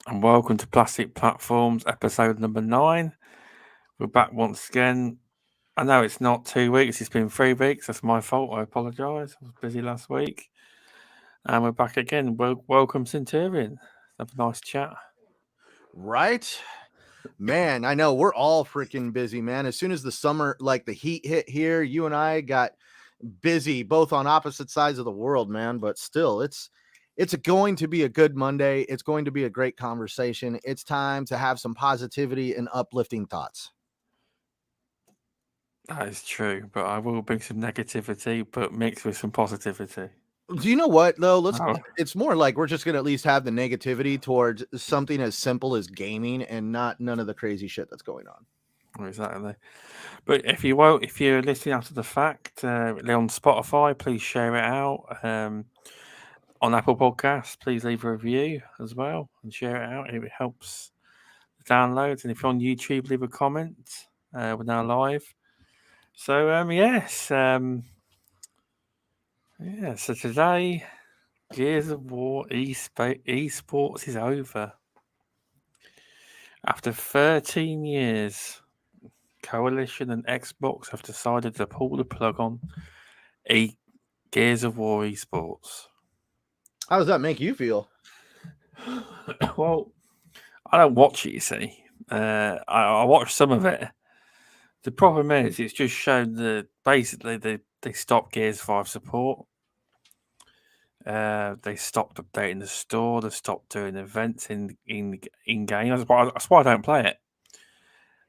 and welcome to Plastic Platforms, episode number 9. We're back once again. I know it's not 2 weeks, it's been 3 weeks. That's my fault. I apologise. I was busy last week. And we're back again. Welcome, Centurion. Have a nice chat. Right? Man, I know we're all freaking busy, man. As soon as the summer, like the heat hit here, you and I got busy both on opposite sides of the world, man. But still, it's going to be a good Monday. It's going to be a great conversation. It's time to have some positivity and uplifting thoughts. That is true, but I will bring some negativity, but mixed with some positivity. Do you know what though? Oh, It's more like we're just gonna at least have the negativity towards something as simple as gaming and not none of the crazy shit that's going on. exactly. But if you're listening after the fact, on Spotify, please share it out. On Apple Podcasts, please leave a review as well and share it out. It helps the downloads. And if you're on YouTube, leave a comment. We're now live. So so today, Gears of War esports is over. After 13 years, Coalition and Xbox have decided to pull the plug on Gears of War esports. How does that make you feel? Well, I don't watch it, you see. I watched some of it. The problem is, it's just shown that basically they stopped Gears 5 support. They stopped updating the store. They stopped doing events in game. That's why I don't play it.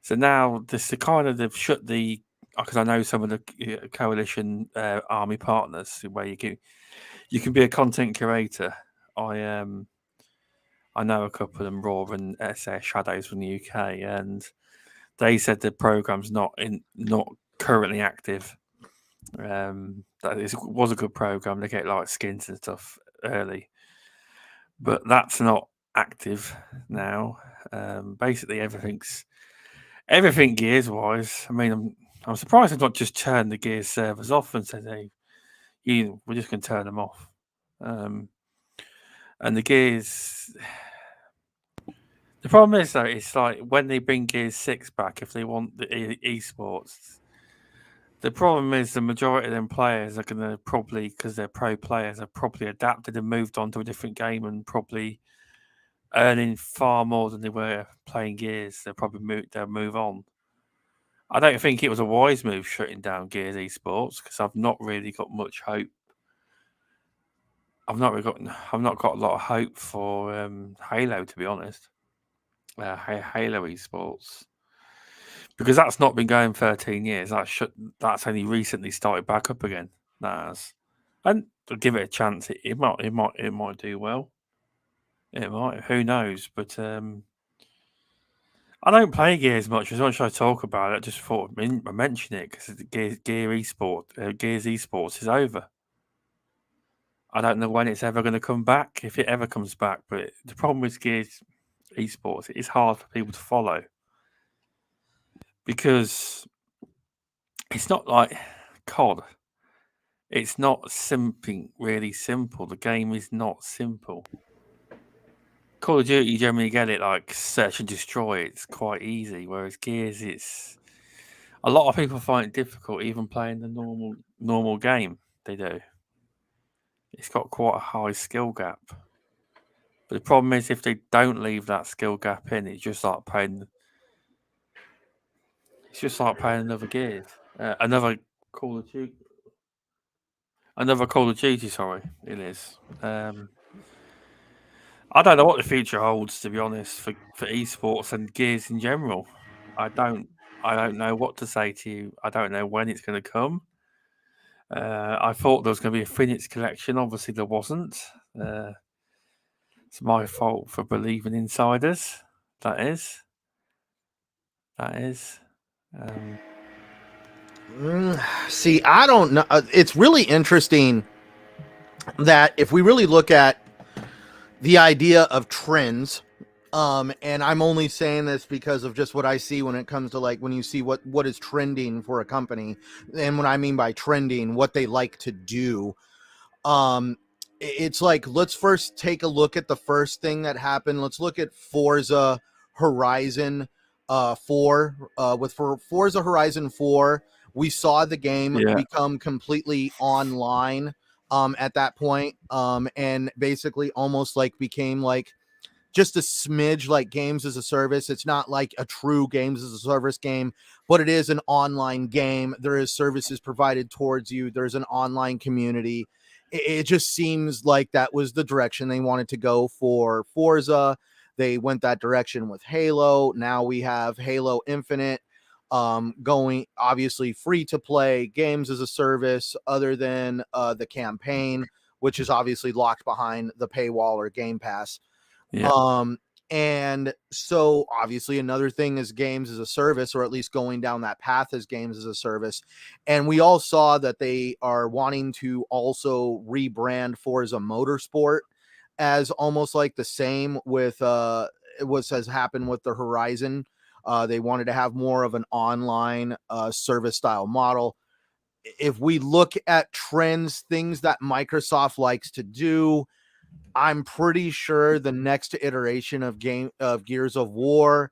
So now this the kind of they've shut the because I know some of the coalition army partners where you can be a content curator. I I know a couple of them, Raw and SA Shadows from the UK, and they said the program's not currently active. Was a good program. They get like skins and stuff early, but that's not active now. Basically, everything Gears wise. I mean, I'm surprised they've not just turned the Gears servers off and said, "Hey, we're just going to turn them off." Um, and the Gears. The problem is though, it's like when they bring Gears 6 back, if they want the esports, the problem is the majority of them players are going to probably, because they're pro players, have probably adapted and moved on to a different game and probably earning far more than they were playing Gears. They'll move on. I don't think it was a wise move shutting down Gears esports because I've not really got much hope. I've not got a lot of hope for Halo, to be honest. Halo esports, because that's not been going 13 years. That's only recently started back up again. That's and to give it a chance, it might do well. It might. Who knows? But I don't play Gears much. As much as I talk about it, I just thought I mention it because Gears esports is over. I don't know when it's ever going to come back, if it ever comes back. But the problem with Gears esports, it's hard for people to follow because it's not like COD. It's not something really simple. The game is not simple. Call of Duty, you generally get it like search and destroy. It's quite easy. Whereas Gears, it's a lot of people find it difficult even playing the normal game. They do. It's got quite a high skill gap. But the problem is if they don't leave that skill gap in, it's just like playing. It's just like playing another Gears, another Call of Duty, another Call of Duty. Sorry, it is. I don't know what the future holds, to be honest, for esports and Gears in general. I don't. I don't know what to say to you. I don't know when it's going to come. I thought there was going to be a Phoenix collection. Obviously, there wasn't. It's my fault for believing insiders. That is. That is. Um, See, I don't know. It's really interesting that if we really look at the idea of trends, and I'm only saying this because of just what I see when it comes to like when you see what is trending for a company, and what I mean by trending, what they like to do. Um, it's like, let's first take a look at the first thing that happened. Let's look at Forza Horizon 4. With Forza Horizon 4, we saw the game Yeah, become completely online at that point, and basically almost like became like just a smidge like games as a service. It's not like a true games as a service game, but it is an online game. There is services provided towards you. There's an online community. It just seems like that was the direction they wanted to go for Forza. They went that direction with Halo. Now we have Halo Infinite, going obviously free to play games as a service other than the campaign, which is obviously locked behind the paywall or Game Pass. yeah, Um, and so obviously another thing is games as a service, or at least going down that path as games as a service. And we all saw that they are wanting to also rebrand Forza Motorsport as almost like the same with what has happened with the Horizon. They wanted to have more of an online service style model. If we look at trends, things that Microsoft likes to do, I'm pretty sure the next iteration of Gears of War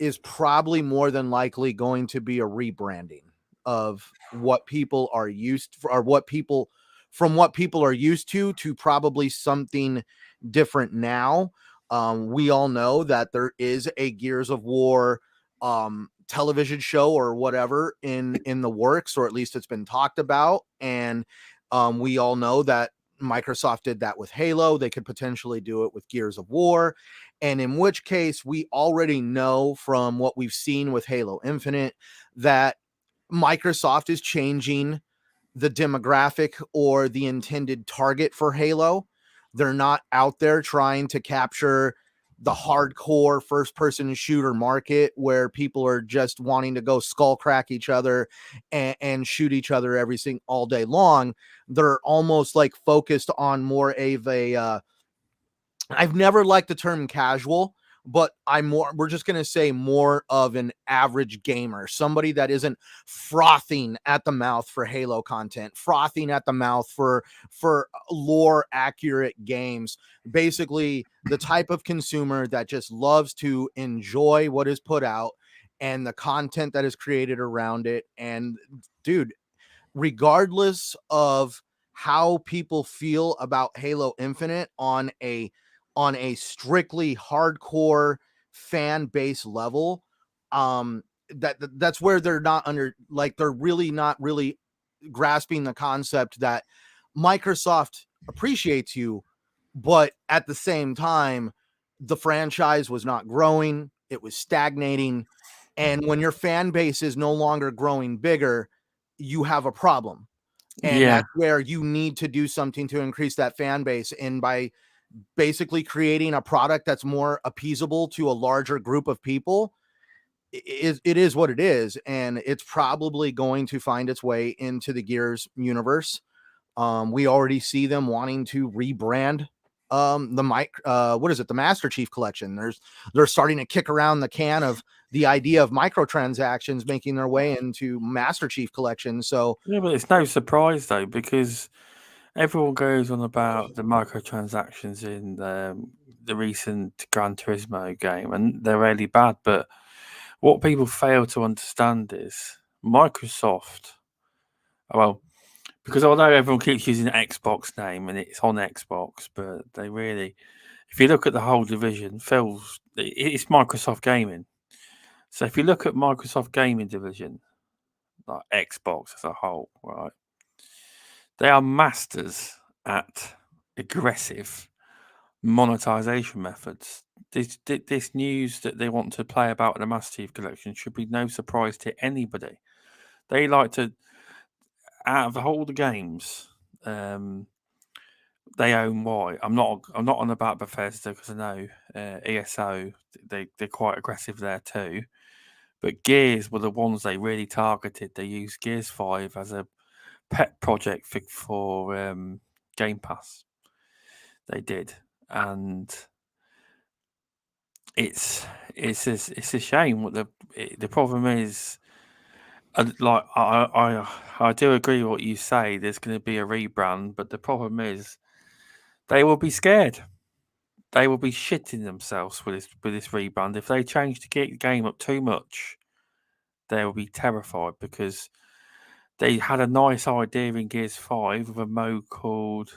is probably more than likely going to be a rebranding of what people are used for, or what people from what people are used to probably something different now. We all know that there is a Gears of War television show or whatever in the works, or at least it's been talked about. And we all know that Microsoft did that with Halo. They could potentially do it with Gears of War. And in which case, we already know from what we've seen with Halo Infinite that Microsoft is changing the demographic or the intended target for Halo. They're not out there trying to capture the hardcore first person shooter market where people are just wanting to go skull crack each other and shoot each other all day long. They're almost like focused on more of a I've never liked the term casual, but we're just going to say more of an average gamer, somebody that isn't frothing at the mouth for Halo content, frothing at the mouth for lore accurate games. Basically, the type of consumer that just loves to enjoy what is put out and the content that is created around it. And dude, regardless of how people feel about Halo Infinite on a strictly hardcore fan base level, that's where they're not under, like, they're really not really grasping the concept that Microsoft appreciates you, but at the same time the franchise was not growing, it was stagnating. And when your fan base is no longer growing bigger, you have a problem. And yeah, that's where you need to do something to increase that fan base. And by basically creating a product that's more appeasable to a larger group of people, it is what it is. And it's probably going to find its way into the Gears universe. We already see them wanting to rebrand what is it, the Master Chief Collection. They're starting to kick around the can of the idea of microtransactions making their way into Master Chief Collection. So yeah. But it's no surprise though, because everyone goes on about the microtransactions in the recent Gran Turismo game, and they're really bad. But what people fail to understand is Microsoft. Well, because although everyone keeps using the Xbox name and it's on Xbox, but they really, if you look at the whole division, it's Microsoft Gaming. So if you look at Microsoft Gaming division, like Xbox as a whole, right, they are masters at aggressive monetization methods. This news that they want to play about in the Master Chief Collection should be no surprise to anybody. They like to, out of all the games, um, they own why. I'm not on about Bethesda because I know ESO they're quite aggressive there too. But Gears were the ones they really targeted. They used Gears 5 as a pet project for Game Pass. They did, and it's a shame. What the problem is, like I do agree with what you say. There's going to be a rebrand, but the problem is They will be scared. They will be shitting themselves with this rebrand. If they change the game up too much, they will be terrified because they had a nice idea in Gears 5 of a mode called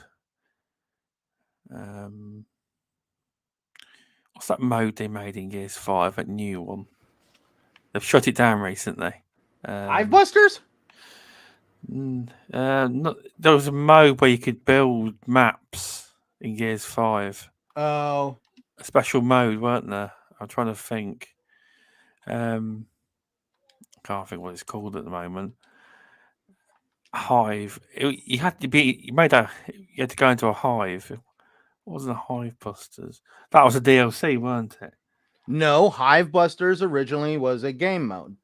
what's that mode they made in Gears 5? That new one. They've shut it down recently. Hive Busters? There was a mode where you could build maps in Gears 5. Oh. A special mode, weren't there? I'm trying to think. I can't think what it's called at the moment. Hive. You had to be. You had to go into a hive. It wasn't a Hive Busters. That was a DLC, weren't it? No, Hive Busters originally was a game mode.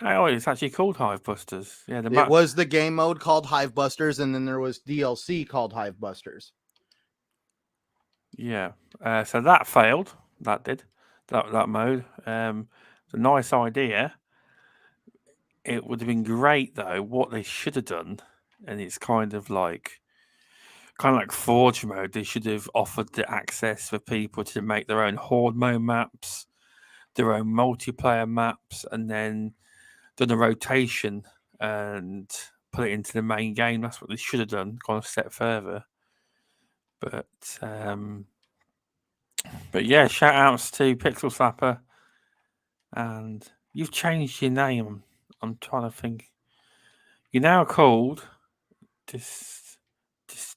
Oh, it's actually called Hive Busters. Yeah, It was the game mode called Hive Busters, and then there was DLC called Hive Busters. Yeah. So that failed. That did. That mode. It's a nice idea. It would have been great though. What they should have done, and it's kind of like Forge mode. They should have offered the access for people to make their own horde mode maps, their own multiplayer maps, and then done a rotation and put it into the main game. That's what they should have done. Gone a step further. But yeah, shout outs to Pixel Slapper. And you've changed your name. I'm trying to think. You're now called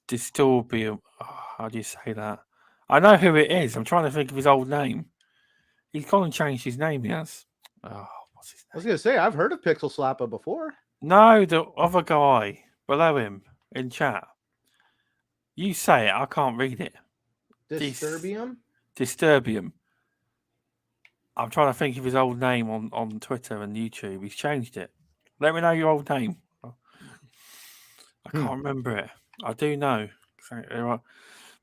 Disturbium. Oh, how do you say that? I know who it is. I'm trying to think of his old name. He's gone and changed his name, he has. Oh, what's his name? I was going to say, I've heard of Pixel Slapper before. No, the other guy below him in chat. You say it, I can't read it. Disturbium? Disturbium. I'm trying to think of his old name on Twitter and YouTube. He's changed it. Let me know your old name. I can't remember it. I do know.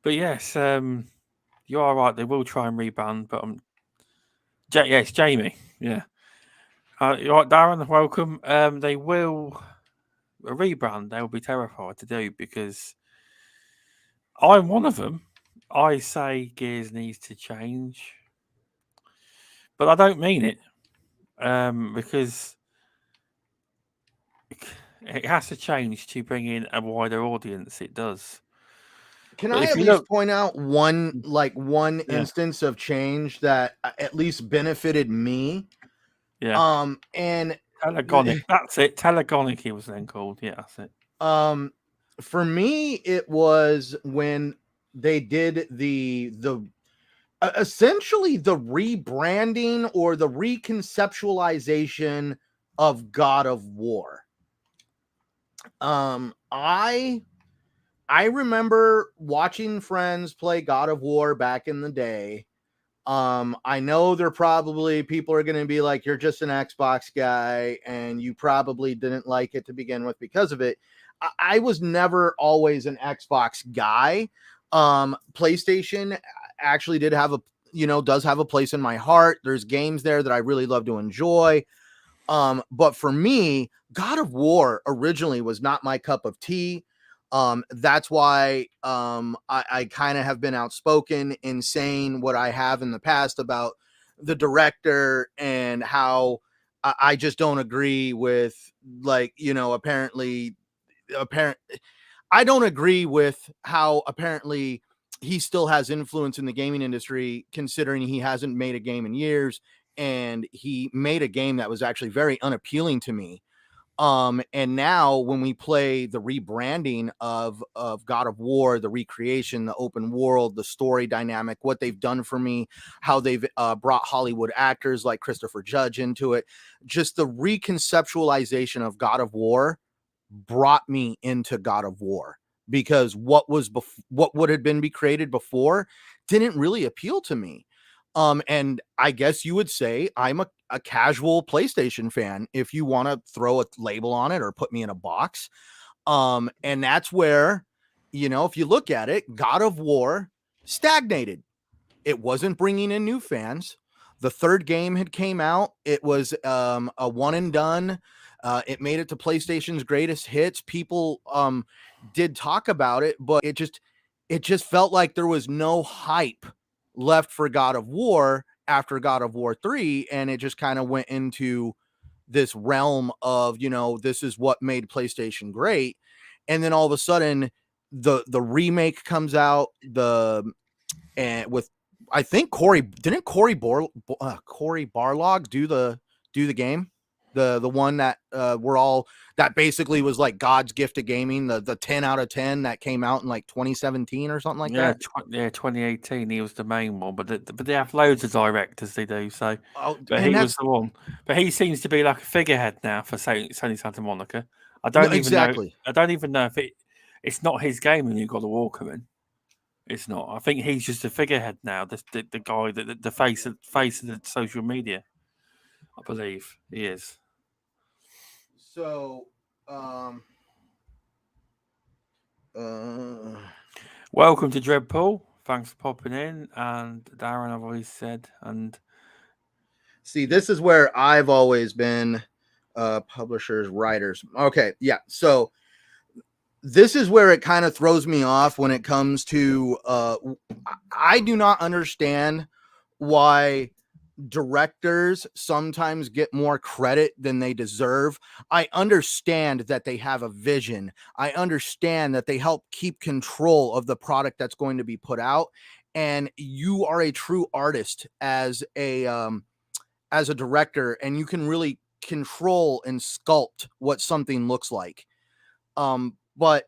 But yes, you are right. They will try and rebrand, but yeah, it's Jamie. Yeah. You're right, Darren. Welcome. They will a rebrand. They will be terrified to do because I'm one of them. I say Gears needs to change, but I don't mean it because it has to change to bring in a wider audience. It does. Can But I if at you least look- point out one instance of change that at least benefited me? Yeah. And Telegonic. That's it. Telegonic. He was then called. Yeah, that's it. For me, it was when they did the essentially the rebranding or the reconceptualization of God of War. I remember watching friends play God of War back in the day. I know there probably people are going to be like, you're just an Xbox guy and you probably didn't like it to begin with because of it. I was never always an Xbox guy. PlayStation actually does have a place in my heart. There's games there that I really love to enjoy. But for me, God of War originally was not my cup of tea. That's why I kind of have been outspoken in saying what I have in the past about the director and how I just don't agree with, like, apparently I don't agree with how apparently he still has influence in the gaming industry, considering he hasn't made a game in years, and he made a game that was actually very unappealing to me. And now when we play the rebranding of God of War, the recreation, the open world, the story dynamic, what they've done for me, how they've brought Hollywood actors like Christopher Judge into it, just the reconceptualization of God of War brought me into God of War, because what would have been created before didn't really appeal to me. And I guess you would say I'm a casual PlayStation fan, if you want to throw a label on it or put me in a box. And that's where, if you look at it, God of War stagnated. It wasn't bringing in new fans. The third game had came out. It was a one and done. It made it to PlayStation's greatest hits. People did talk about it, but it it just felt like there was no hype left for God of War after God of War 3, and it just kind of went into this realm of, this is what made PlayStation great. And then all of a sudden the remake comes out, and with, I think Corey Barlog do the game, the one that that basically was like God's gift to gaming, the 10 out of 10 that came out in like 2017 or something like that. 2018. He was the main one, but they have loads of directors. They do so. Oh, But and he was that's the one. But he seems to be like a figurehead now for Sony Santa Monica. I no, don't even know. exactly. I don't even know if it's not his game when you got the Walker in. It's not. I think he's just a figurehead now. The guy, the face of the social media. I believe he is. So, um, Welcome to Dreadpool. Thanks for popping in. And Darren, I've always said, and see, this is where I've always been, publishers, writers. Okay, yeah. So this is where it kind of throws me off when it comes to, I do not understand why directors sometimes get more credit than they deserve. I understand that they have a vision. I understand that they help keep control of the product that's going to be put out. And you are a true artist as a director, and you can really control and sculpt what something looks like. But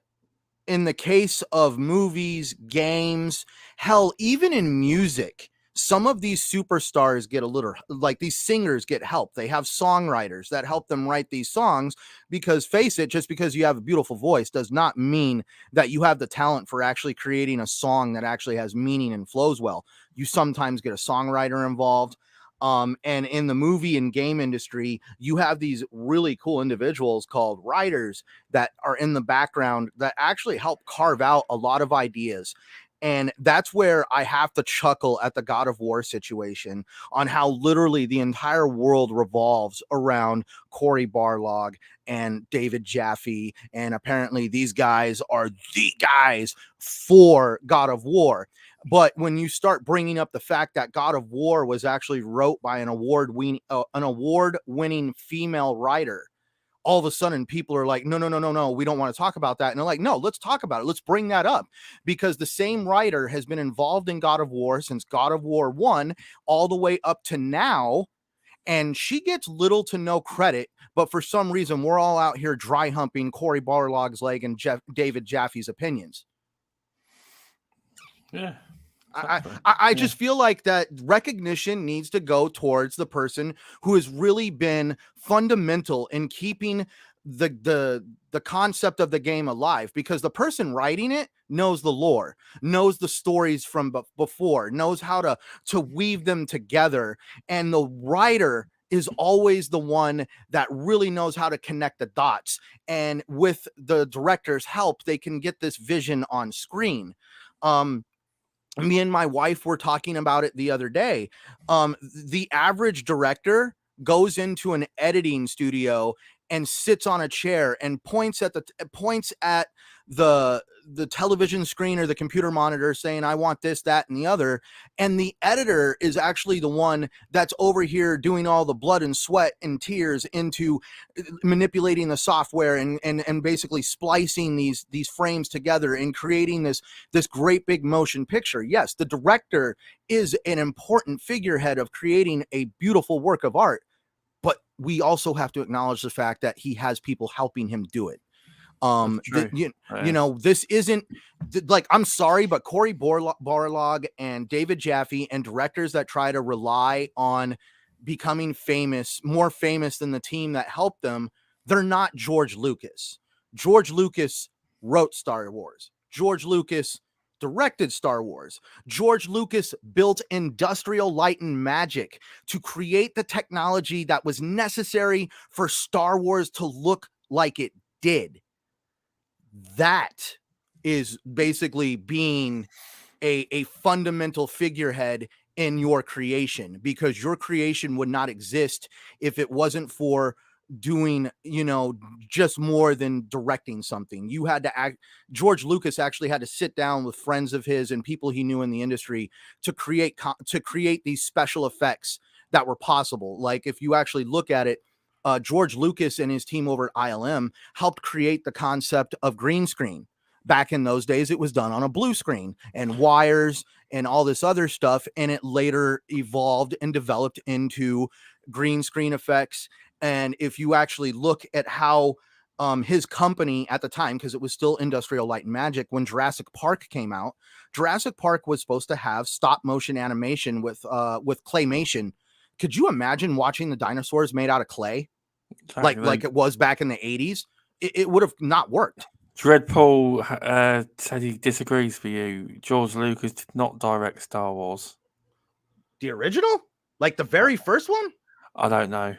in the case of movies, games, hell, even in music, some of these superstars get a little, like, these singers get help. They have songwriters that help them write these songs, because face it, just because you have a beautiful voice does not mean that you have the talent for actually creating a song that actually has meaning and flows well. You sometimes get a songwriter involved. And in the movie and game industry, you have these really cool individuals called writers that are in the background that actually help carve out a lot of ideas. And that's where I have to chuckle at the God of War situation, on how literally the entire world revolves around Corey Barlog and David Jaffe. And apparently these guys are the guys for God of War. But when you start bringing up the fact that God of War was actually wrote by an award-winning female writer, all of a sudden people are like, no, we don't want to talk about that. And they're like, no, let's talk about it. Let's bring that up, because the same writer has been involved in God of War since God of War 1 all the way up to now. And she gets little to no credit, but for some reason, we're all out here dry humping Corey Barlog's leg and David Jaffe's opinions. yeah. I just feel like that recognition needs to go towards the person who has really been fundamental in keeping the concept of the game alive, because the person writing it knows the lore, knows the stories from before, knows how to weave them together. And the writer is always the one that really knows how to connect the dots. And with the director's help, they can get this vision on screen. Me and my wife were talking about it the other day. The average director goes into an editing studio and sits on a chair and points at the television screen or the computer monitor, saying, I want this, that, and the other. And the editor is actually the one that's over here doing all the blood and sweat and tears into manipulating the software and basically splicing these frames together and creating this great big motion picture. Yes, the director is an important figurehead of creating a beautiful work of art, but we also have to acknowledge the fact that he has people helping him do it. This isn't like, I'm sorry, but Corey Barlog and David Jaffe and directors that try to rely on becoming more famous than the team that helped them, they're not George Lucas. George Lucas wrote Star Wars. George Lucas directed Star Wars. George Lucas built Industrial Light and Magic to create the technology that was necessary for Star Wars to look like it did. That is basically being a fundamental figurehead in your creation, because your creation would not exist if it wasn't for doing, just more than directing something. You had to act. George Lucas actually had to sit down with friends of his and people he knew in the industry to create these special effects that were possible. Like if you actually look at it, George Lucas and his team over at ILM helped create the concept of green screen. Back in those days, it was done on a blue screen and wires and all this other stuff. And it later evolved and developed into green screen effects. And if you actually look at how his company at the time, because it was still Industrial Light and Magic, when Jurassic Park came out, Jurassic Park was supposed to have stop motion animation with claymation. Could you imagine watching the dinosaurs made out of clay? Like it was back in the 80s? It would have not worked. Dreadpool said he disagrees with you. George Lucas did not direct Star Wars. The original? Like the very first one? I don't know.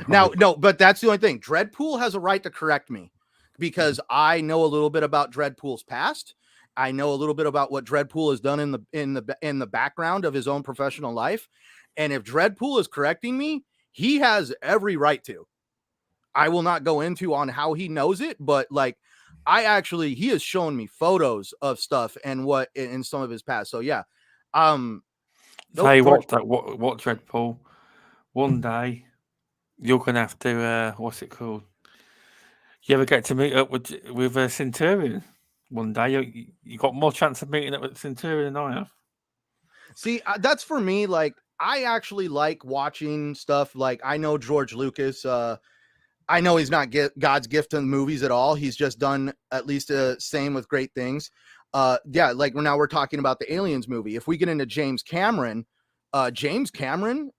Now, no, but that's the only thing. Dreadpool has a right to correct me because I know a little bit about Dreadpool's past. I know a little bit about what Dreadpool has done in the background of his own professional life. And if Dreadpool is correcting me, he has every right to. I will not go into on how he knows it, but like he has shown me photos of stuff and what in some of his past. So yeah. Hey, what Dreadpool? One day you're gonna have to what's it called? You ever get to meet up with a Centurion one day? You got more chance of meeting up with Centurion than I have. See, that's for me. Like, I actually like watching stuff. Like, I know George Lucas. I know he's not God's gift to movies at all. He's just done at least same with great things. Yeah, like now we're talking about the Aliens movie. If we get into James Cameron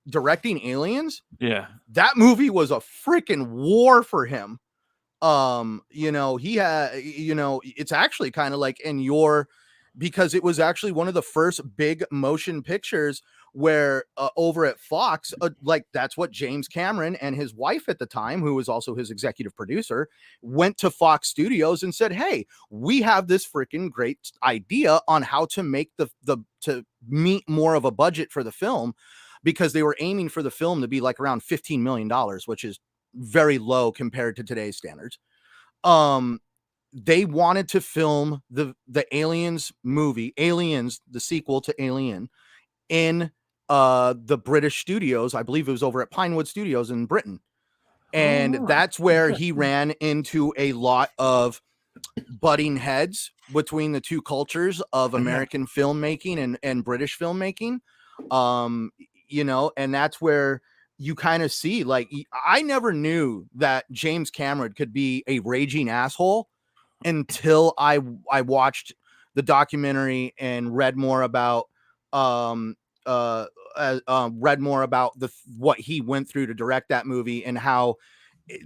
directing Aliens, yeah, that movie was a freaking war for him. He had, it's actually kind of like because it was actually one of the first big motion pictures where over at Fox, like that's what James Cameron and his wife at the time, who was also his executive producer, went to Fox Studios and said, hey, we have this freaking great idea on how to make to meet more of a budget for the film, because they were aiming for the film to be like around $15 million, which is very low compared to today's standards. They wanted to film the Aliens movie, Aliens, the sequel to Alien, in the British studios. I believe it was over at Pinewood Studios in Britain. And that's where he ran into a lot of butting heads between the two cultures of American filmmaking and British filmmaking. And that's where you kind of see, like, I never knew that James Cameron could be a raging asshole until I watched the documentary and read more about what he went through to direct that movie, and how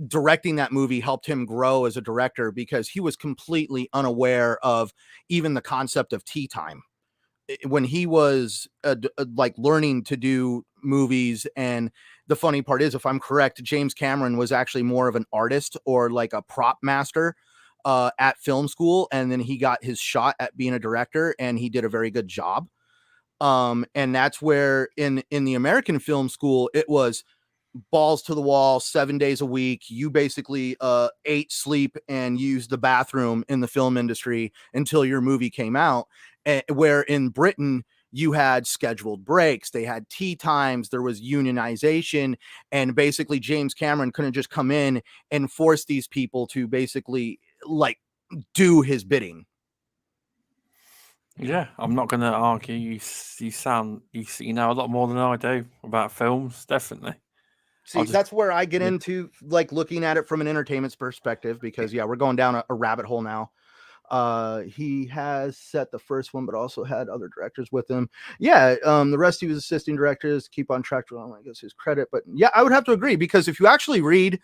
directing that movie helped him grow as a director, because he was completely unaware of even the concept of tea time when he was like learning to do movies. And the funny part is, if I'm correct, James Cameron was actually more of an artist or like a prop master at film school, and then he got his shot at being a director, and he did a very good job. And that's where in the American film school, it was balls to the wall 7 days a week. You basically ate, sleep, and used the bathroom in the film industry until your movie came out. Where in Britain, you had scheduled breaks, they had tea times, there was unionization, and basically James Cameron couldn't just come in and force these people to basically like do his bidding. Yeah, I'm not going to argue. You know a lot more than I do about films, definitely. See, that's where I get into like looking at it from an entertainment perspective, because we're going down a rabbit hole now. He has set the first one, but also had other directors with him. The rest he was assisting directors, keep on track to, I guess, his credit. But yeah, I would have to agree, because if you actually read,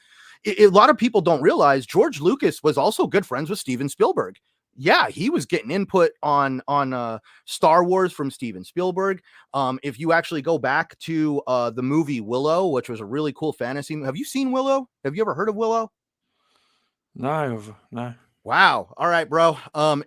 a lot of people don't realize George Lucas was also good friends with Steven Spielberg. Yeah, he was getting input on Star Wars from Steven Spielberg. If you actually go back to the movie Willow, which was a really cool fantasy. Have you seen Willow? Have you ever heard of Willow? No. Wow. All right, bro.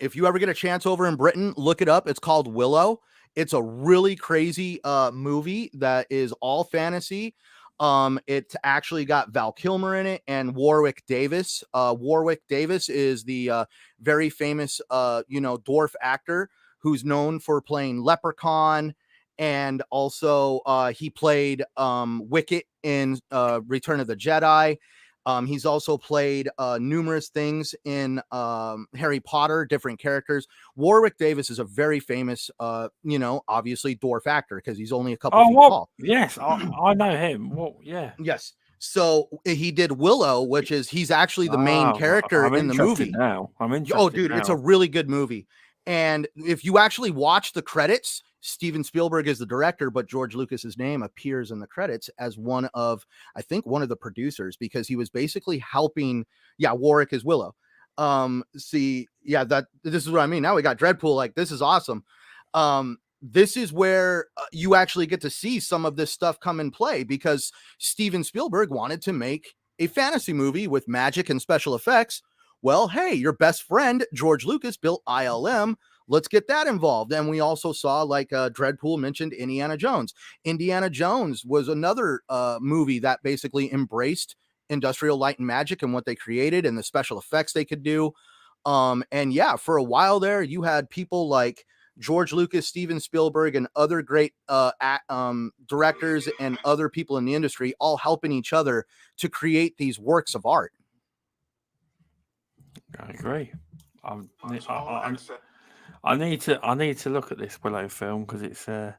If you ever get a chance over in Britain, look it up. It's called Willow. It's a really crazy movie that is all fantasy. It actually got Val Kilmer in it and Warwick Davis. Warwick Davis is the very famous, dwarf actor who's known for playing Leprechaun, and also he played Wicket in Return of the Jedi. He's also played numerous things in Harry Potter, different characters. Warwick Davis is a very famous, obviously dwarf actor because he's only a couple feet tall. Yes, I know him. What? Yeah. Yes. So he did Willow, which is he's actually the main character in the movie. Now. I'm interested. Oh, dude, it's a really good movie. And if you actually watch the credits, Steven Spielberg is the director, but George Lucas's name appears in the credits as one of the producers, because he was basically helping. Yeah, Warwick is Willow. This is what I mean. Now we got Dreadpool. Like, this is awesome. This is where you actually get to see some of this stuff come in play, because Steven Spielberg wanted to make a fantasy movie with magic and special effects. Well, hey, your best friend, George Lucas, built ILM. Let's get that involved. And we also saw, like Dreadpool mentioned, Indiana Jones. Indiana Jones was another movie that basically embraced industrial light and magic and what they created and the special effects they could do. And yeah, for a while there, you had people like George Lucas, Steven Spielberg, and other great directors and other people in the industry all helping each other to create these works of art. I agree. I need to look at this Willow film, because that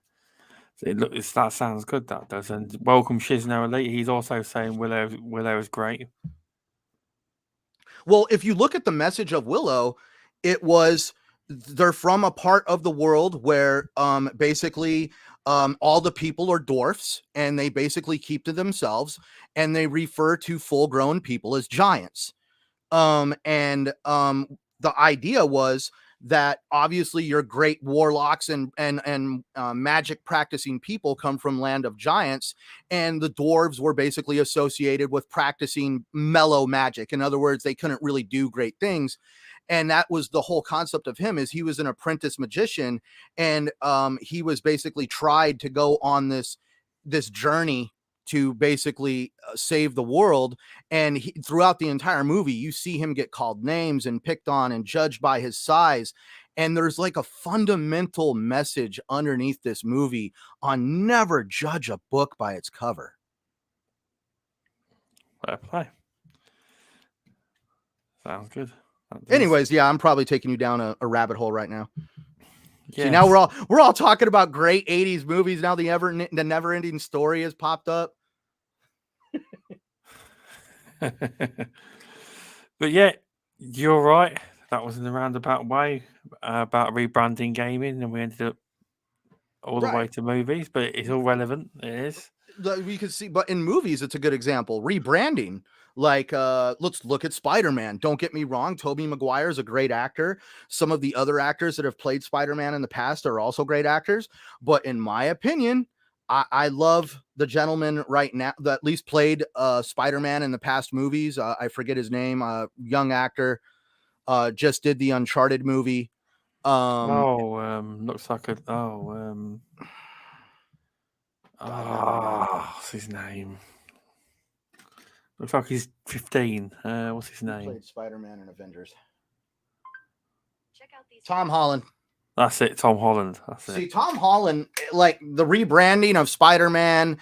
sounds good. That does. And welcome Shizno Elite. He's also saying Willow is great. Well, if you look at the message of Willow, it was they're from a part of the world where basically all the people are dwarfs, and they basically keep to themselves, and they refer to full-grown people as giants. The idea was that obviously your great warlocks and magic practicing people come from land of giants, and the dwarves were basically associated with practicing mellow magic. In other words, they couldn't really do great things. And that was the whole concept of him, is he was an apprentice magician, and he was basically tried to go on this journey to basically save the world. And throughout the entire movie, you see him get called names and picked on and judged by his size. And there's like a fundamental message underneath this movie on never judge a book by its cover. Fair play. Sounds good. Anyways, yeah, I'm probably taking you down a rabbit hole right now. Yes. See, now we're all talking about great 80s movies. Now the never-ending story has popped up. But yeah, you're right. That was in a roundabout way about rebranding gaming, and we ended up all the way to movies. But it's all relevant. It is. We can see, but in movies, it's a good example. Rebranding. Like, let's look at Spider-Man. Don't get me wrong. Tobey Maguire is a great actor. Some of the other actors that have played Spider-Man in the past are also great actors. But in my opinion, I love the gentleman right now that at least played Spider-Man in the past movies. I forget his name. Young actor, just did the Uncharted movie. Looks like what's his name? Looks like he's 15. What's his name? He played Spider-Man in Avengers. Check out these. Tom Holland. That's it, Tom Holland. See, Tom Holland, like the rebranding of Spider-Man,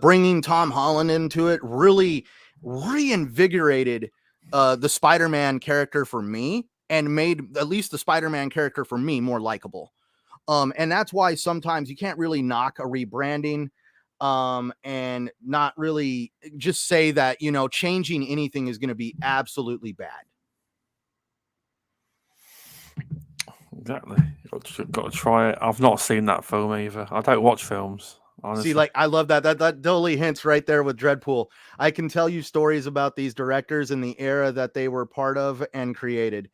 bringing Tom Holland into it, really reinvigorated the Spider-Man character for me, and made at least the Spider-Man character for me more likable. And that's why sometimes you can't really knock a rebranding. And not really just say that, changing anything is going to be absolutely bad. Exactly. Got to try it. I've not seen that film either. I don't watch films, honestly. See, like, I love that totally hints right there with Dreadpool. I can tell you stories about these directors and the era that they were part of and created.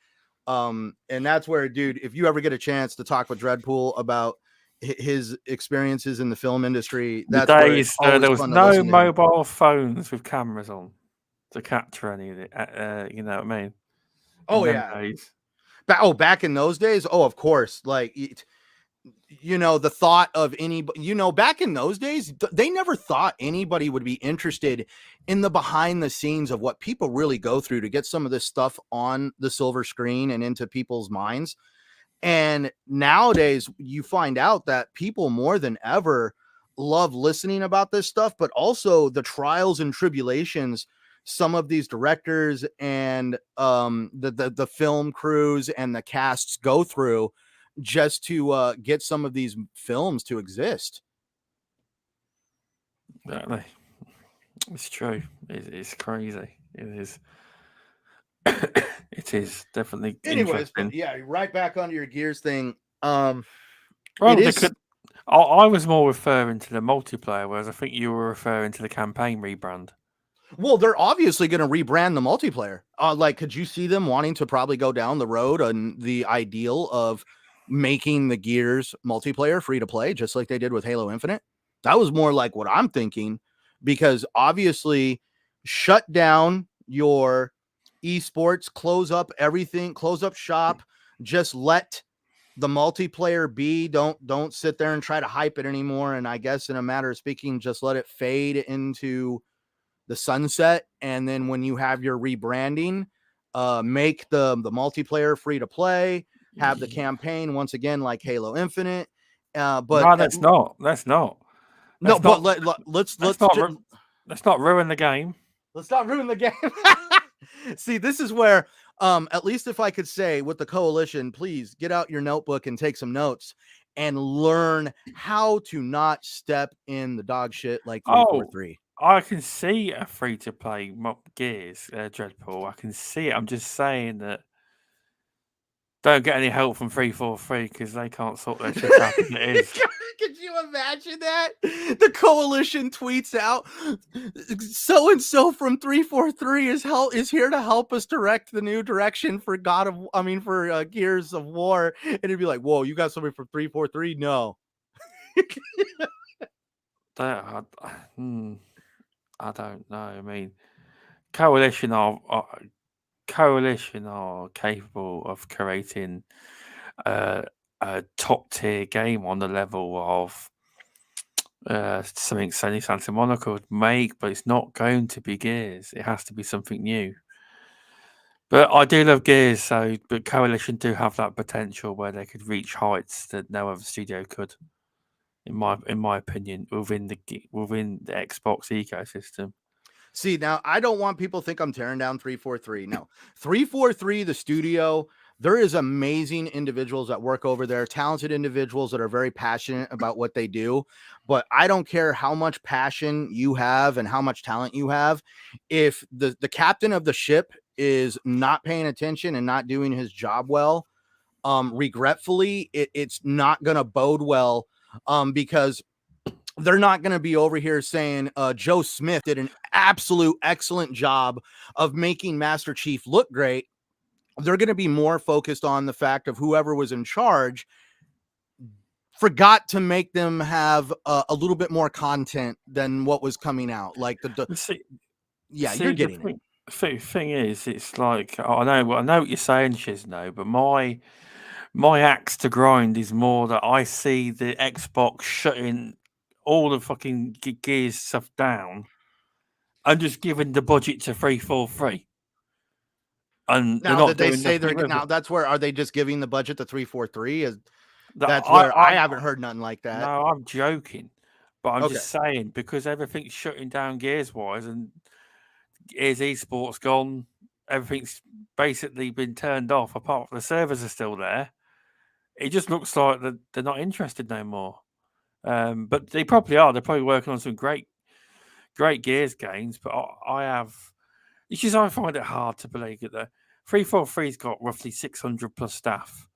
And that's where, dude, if you ever get a chance to talk with Dreadpool about his experiences in the film industry, that's days there was no mobile phones with cameras on to capture any of it. You know what I mean? Oh yeah. Back in those days, of course. Like the thought of anybody, back in those days, they never thought anybody would be interested in the behind the scenes of what people really go through to get some of this stuff on the silver screen and into people's minds. And nowadays you find out that people more than ever love listening about this stuff, but also the trials and tribulations some of these directors and the film crews and the casts go through just to get some of these films to exist. Exactly. It's true. It's crazy. It is. It is definitely Anyways, but interesting. yeah, right back onto your Gears thing. Well, It they is. could. I was more referring to the multiplayer, whereas I think you were referring to the campaign rebrand. Well, they're obviously going to rebrand the multiplayer. Like, could you see them wanting to probably go down the road on the ideal of making the Gears multiplayer free to play, just like they did with Halo Infinite? That was more like what I'm thinking, because obviously, shut down your esports, close up everything, close up shop, just let the multiplayer be. Don't sit there and try to hype it anymore. And I guess in a matter of speaking, just let it fade into the sunset. And then when you have your rebranding, make the multiplayer free to play, have the campaign once again like Halo Infinite. But No, that's not. That's not. no, That's but not. let's Let's not. Let's not ruin the game. let's not ruin the game. See, this is where at least if I could say with the coalition, please get out your notebook and take some notes and learn how to not step in the dog shit like 343. I can see a free to play Gears Dreadpool. I can see it. I'm just saying that don't get any help from 343 because they can't sort their shit out as it is. Could you imagine that? The coalition tweets out, so and so from 343 is here to help us direct the new direction for Gears of War. And it'd be like, whoa, you got somebody from 343? No. I don't know. I mean, Coalition are capable of creating a top tier game on the level of something Sony Santa Monica would make, but it's not going to be Gears. It has to be something new. But I do love Gears, but Coalition do have that potential where they could reach heights that no other studio could, in my opinion, within the Xbox ecosystem. See, now I don't want people to think I'm tearing down 343. No, 343, the studio, there is amazing individuals that work over there, talented individuals that are very passionate about what they do. But I don't care how much passion you have and how much talent you have. If the captain of the ship is not paying attention and not doing his job well, regretfully, it's not going to bode well, because they're not going to be over here saying Joe Smith did an absolute excellent job of making Master Chief look great. They're going to be more focused on the fact of whoever was in charge forgot to make them have a little bit more content than what was coming out. Like you're getting it. The thing is, it's like I know what you're saying, Shizno, but my axe to grind is more that I see the Xbox shutting all the fucking Gears stuff down and just giving the budget to 343. And now that they say they're now, that's where are they just giving the budget to 343? That's where I haven't heard nothing like that. No, I'm joking, but I'm just saying because everything's shutting down Gears wise, and Gears esports gone. Everything's basically been turned off. Apart from the servers are still there. It just looks like they're not interested no more. But they probably are. They're probably working on some great Gears games. But I have. It's just I find it hard to believe that 343's got roughly 600 plus staff,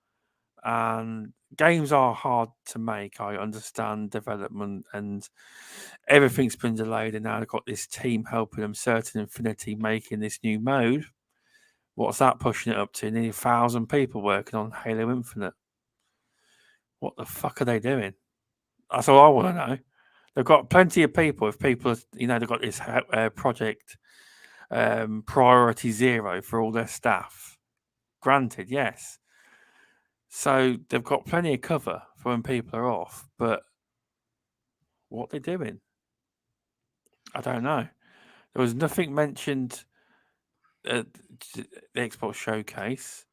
and games are hard to make. I understand development and everything's been delayed, and now they've got this team helping them, Certain Infinity, making this new mode. What's that pushing it up to? Nearly 1,000 people working on Halo Infinite. What the fuck are they doing? That's all I want to know. They've got plenty of people. If people, they've got this project priority 0 for all their staff. Granted, yes. So they've got plenty of cover for when people are off, but what they're doing, I don't know. There was nothing mentioned at the Xbox showcase,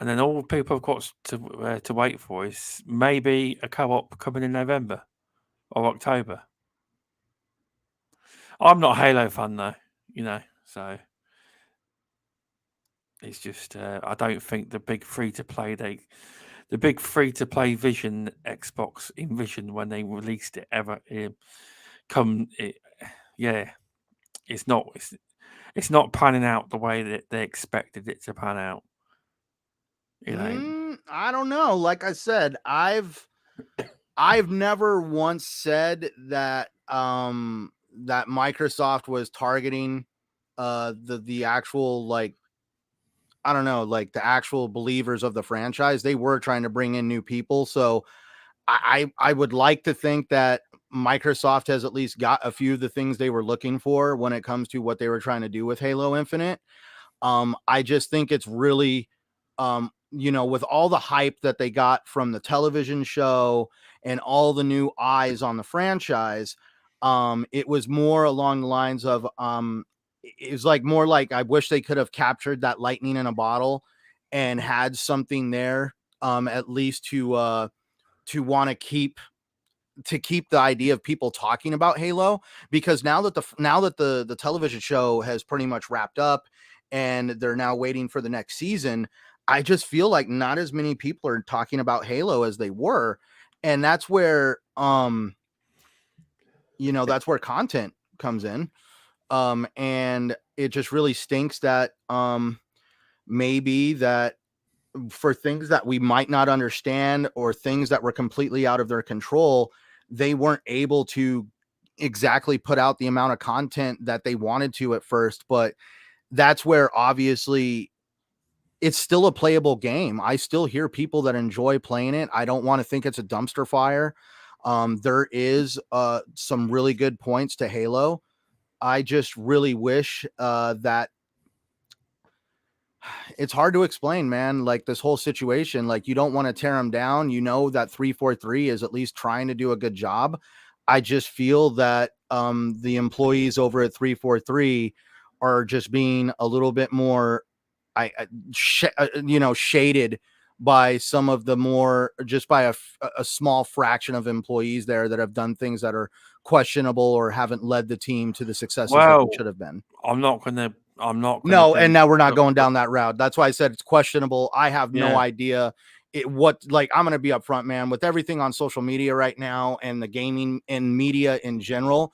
and then all people have got to wait for is maybe a co-op coming in November or October. I'm not a Halo fan though, so it's just I don't think the big free to play vision Xbox envisioned when they released it ever yeah, it's not panning out the way that they expected it to pan out. I don't know. Like I said, I've never once said that that Microsoft was targeting the actual, like, I don't know, like the actual believers of the franchise. They were trying to bring in new people. So I would like to think that Microsoft has at least got a few of the things they were looking for when it comes to what they were trying to do with Halo Infinite. I just think it's really, with all the hype that they got from the television show and all the new eyes on the franchise, it was more along the lines of, it was like more like I wish they could have captured that lightning in a bottle and had something there, at least to want to keep the idea of people talking about Halo, because now that the television show has pretty much wrapped up and they're now waiting for the next season, I just feel like not as many people are talking about Halo as they were, and that's where that's where content comes in, and it just really stinks that maybe that for things that we might not understand or things that were completely out of their control, they weren't able to exactly put out the amount of content that they wanted to at first. But that's where obviously it's still a playable game. I still hear people that enjoy playing it. I don't want to think it's a dumpster fire. There is some really good points to Halo. I just really wish that it's hard to explain, man. Like this whole situation, like you don't want to tear them down. You know that 343 is at least trying to do a good job. I just feel that the employees over at 343 are just being a little bit more, shaded by some of the more, just by a small fraction of employees there that have done things that are questionable or haven't led the team to the successes that they should have been. I'm not gonna No, and now we're not going down that route. That's why I said it's questionable. I have no idea like, I'm going to be upfront, man, with everything on social media right now and the gaming and media in general.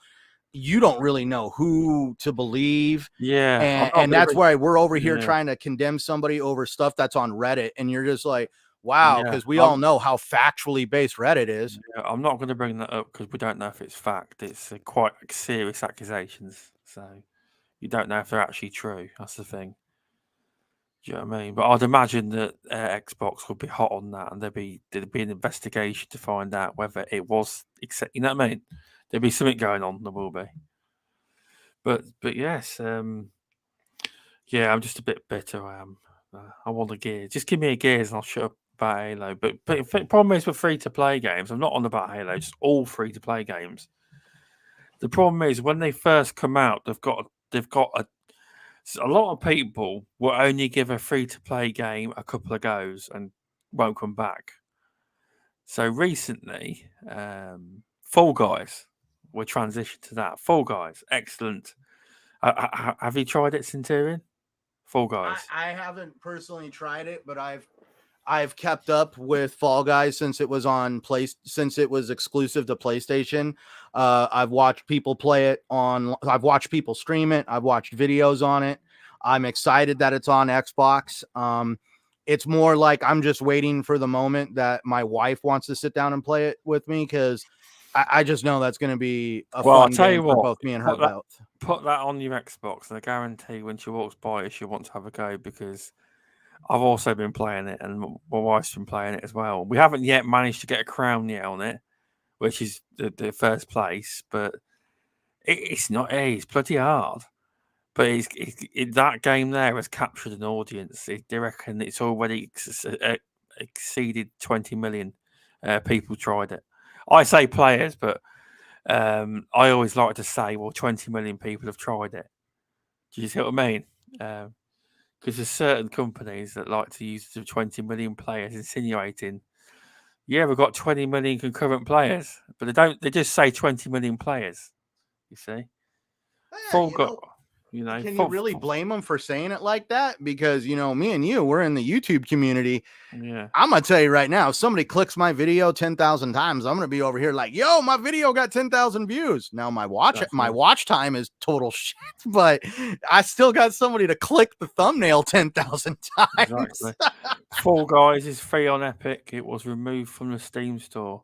You don't really know who to believe. And that's why we're over here trying to condemn somebody over stuff that's on Reddit. And you're just like, wow, because we all know how factually based Reddit is. Yeah, I'm not going to bring that up because we don't know if it's fact. It's quite serious accusations. So you don't know if they're actually true. That's the thing. Do you know what I mean? But I'd imagine that Xbox would be hot on that, and there'd be an investigation to find out whether it was. You know what I mean? There'd be something going on. There will be. But yes, yeah, I'm just a bit bitter. I am. I want a Gears. Just give me a Gears, and I'll shut up about Halo. But the problem is with free to play games. I'm not on about Halo. Just all free to play games. The problem is when they first come out, they've got a lot of people will only give a free to play game a couple of goes and won't come back. So recently, Fall Guys, we transitioned to that. Fall Guys, excellent. Have you tried it, Centurion? Fall Guys. I haven't personally tried it, but I've kept up with Fall Guys since it was exclusive to PlayStation. I've watched people play it I've watched people stream it. I've watched videos on it. I'm excited that it's on Xbox. It's more like I'm just waiting for the moment that my wife wants to sit down and play it with me, because I just know that's going to be a fun game for both me and her both. Put that on your Xbox, and I guarantee when she walks by, she'll want to have a go, because I've also been playing it, and my wife's been playing it as well. We haven't yet managed to get a crown yet on it, which is the first place, but it's not easy. It's bloody hard. But that game there has captured an audience. They reckon it's already exceeded 20 million people tried it. I say players, but I always like to say, well, 20 million people have tried it. Do you see what I mean? Because there's certain companies that like to use the 20 million players, insinuating, yeah, we've got 20 million concurrent players, but they don't. They just say 20 million players. You see, Yeah, full got. can you really blame them for saying it like that? Because, me and you, we're in the YouTube community. Yeah. I'm going to tell you right now, if somebody clicks my video 10,000 times, I'm going to be over here like, yo, my video got 10,000 views. Now my watch time is total shit, but I still got somebody to click the thumbnail 10,000 times. Exactly. Fall Guys is free on Epic. It was removed from the Steam store.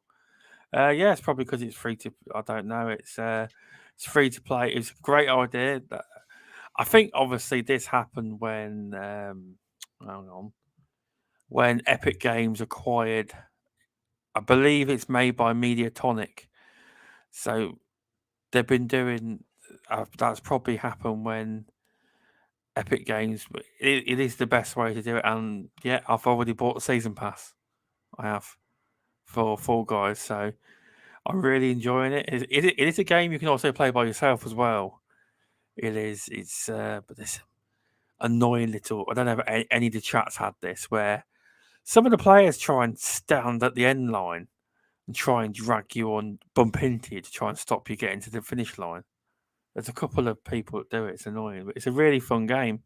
Yeah, it's probably because it's free to. I don't know. It's free to play. It's a great idea. I think obviously this happened when hang on, when Epic Games acquired. I believe it's made by Mediatonic. So they've been doing. That's probably happened when Epic Games. It is the best way to do it. And yeah, I've already bought the season pass. I have for Fall Guys. So I'm really enjoying it. It is a game you can also play by yourself as well. It is. It's but this annoying little. I don't know if any of the chats had this where some of the players try and stand at the end line and try and drag you on, bump into you to try and stop you getting to the finish line. There's a couple of people that do it. It's annoying, but it's a really fun game.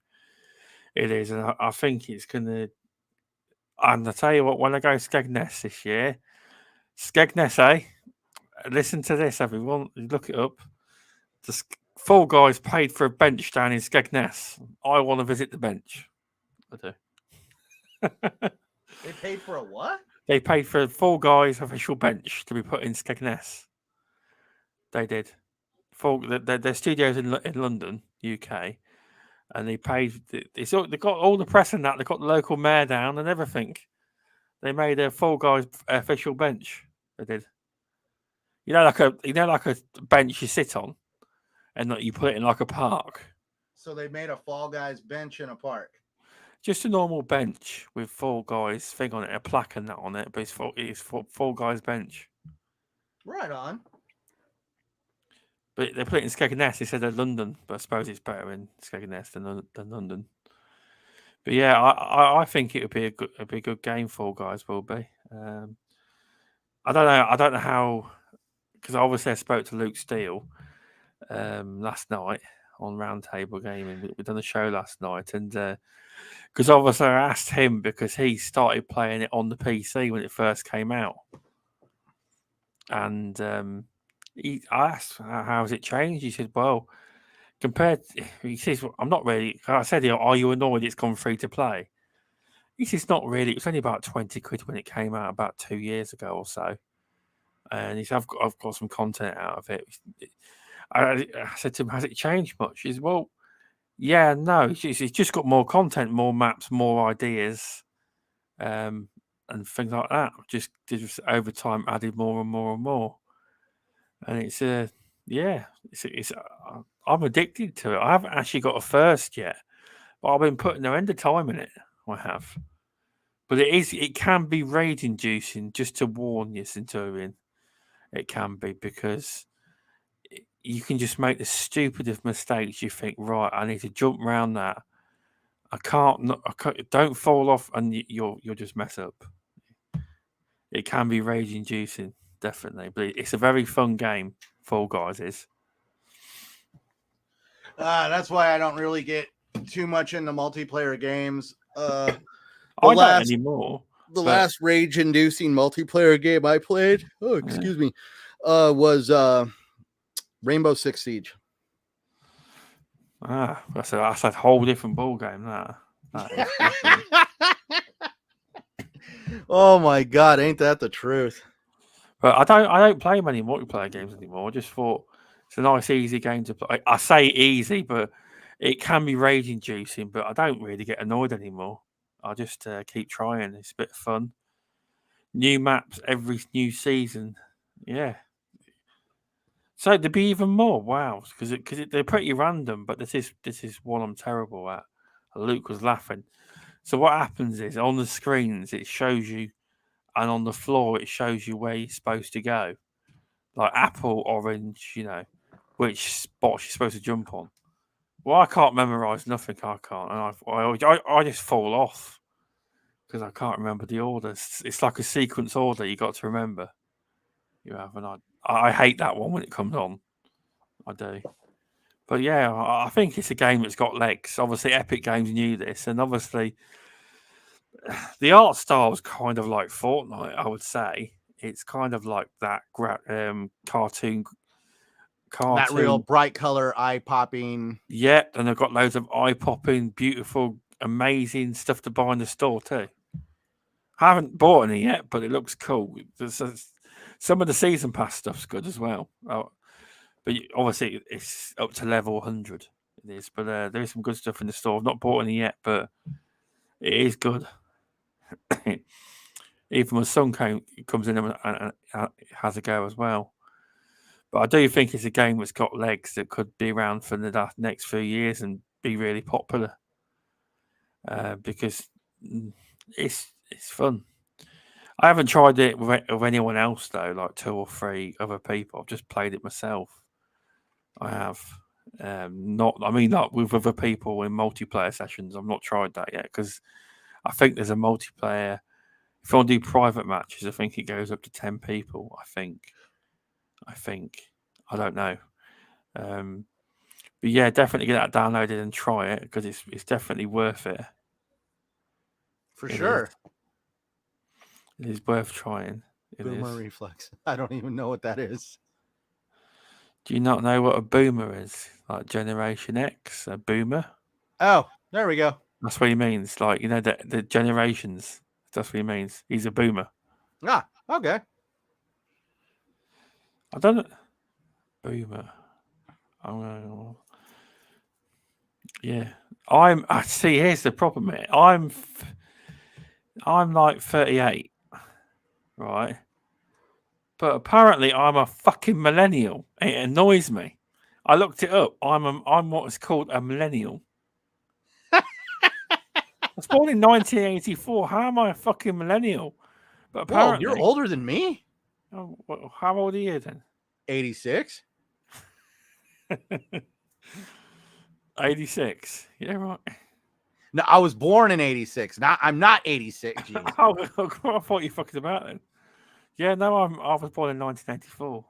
It is, and I think it's gonna. And I tell you what, when I go Skegness this year, Skegness, eh? Listen to this, everyone. Look it up. The Fall Guys paid for a bench down in Skegness. I want to visit the bench. I do. They paid for a what? They paid for a Fall Guys official bench to be put in Skegness. They did. Their studios in London, UK, and they paid. They got all the press and that. They got the local mayor down and everything. They made a Fall Guys official bench. They did. Like a bench you sit on, and that you put it in like a park. So they made a Fall Guys bench in a park. Just a normal bench with Fall Guys thing on it, a plaque and that on it, but it's Fall Guys bench. Right on. But they put it in Skegness instead of London. But I suppose it's better in Skegness than London. But yeah, I think it would be a good game. Fall Guys will be. I don't know how, because obviously I spoke to Luke Steele last night on Roundtable Gaming. We done a show last night, and because obviously I asked him because he started playing it on the PC when it first came out, and I asked how has it changed. He said, "Well, he says I'm not really." I said, "Are you annoyed it's gone free to play?" He says, "Not really. It was only about 20 quid when it came out about 2 years ago or so." And he said, I've got some content out of it. I said to him, has it changed much? He said, well, yeah, no. It's just got more content, more maps, more ideas, and things like that. Just over time added more and more and more. And it's I'm addicted to it. I haven't actually got a first yet, but I've been putting no end of time in it. I have. But it can be rage inducing, just to warn you, Centurion. It can be, because you can just make the stupidest mistakes. You think, right, I need to jump around that. I can't. Don't fall off, and you'll just mess up. It can be rage inducing, definitely, but it's a very fun game. Fall Guys is. That's why I don't really get too much into multiplayer games. I don't anymore. The last rage-inducing multiplayer game I played, me, was Rainbow Six Siege. That's a whole different ball game. That Oh my god, ain't that the truth? But I don't play many multiplayer games anymore. I just thought it's a nice, easy game to play. I say easy, but it can be rage-inducing. But I don't really get annoyed anymore. I just keep trying. It's a bit of fun. New maps every new season. Yeah. So there'd be even more. Wow, because they're pretty random. But this is one I'm terrible at. Luke was laughing. So what happens is on the screens it shows you and on the floor it shows you where you're supposed to go, like apple, orange, which spot you're supposed to jump on. Well, I can't memorize nothing. I can't, and I just fall off because I can't remember the orders. It's like a sequence order you got to remember. You have, and I hate that one when it comes on. I do. But yeah, I think it's a game that's got legs. Obviously, Epic Games knew this, and obviously, the art style is kind of like Fortnite. I would say it's kind of like that cartoon. That real bright color, eye popping. Yeah, and they've got loads of eye popping, beautiful, amazing stuff to buy in the store too. I haven't bought any yet, but it looks cool. Some of the season pass stuff's good as well. But obviously, it's up to level 100. It is, but there is some good stuff in the store. I've not bought any yet, but it is good. Even my son comes in and has a go as well. But I do think it's a game that's got legs that could be around for the next few years and be really popular. Because it's fun. I haven't tried it with anyone else though, like 2 or 3 other people. I've just played it myself. I have. Not with other people in multiplayer sessions. I've not tried that yet because I think there's a multiplayer. If you want to do private matches, I think it goes up to 10 people. I think. I don't know. But yeah, definitely get that downloaded and try it because it's definitely worth it. For sure. It is worth trying. Boomer reflex. I don't even know what that is. Do you not know what a boomer is? Like Generation X, a boomer? Oh, there we go. That's what he means. Like, the generations. That's what he means. He's a boomer. Ah, okay. I don't know. Boomer. Oh, yeah. I see. Here's the problem. Mate. I'm like 38, right? But apparently I'm a fucking millennial. It annoys me. I looked it up. I'm what is called a millennial. I was born in 1984. How am I a fucking millennial? But apparently, you're older than me. Oh, how old are you then? 86. 86. Yeah, right. No, I was born in 86. Now I'm not 86. Oh, I thought you fucking about then. Yeah, no, I was born in 1984.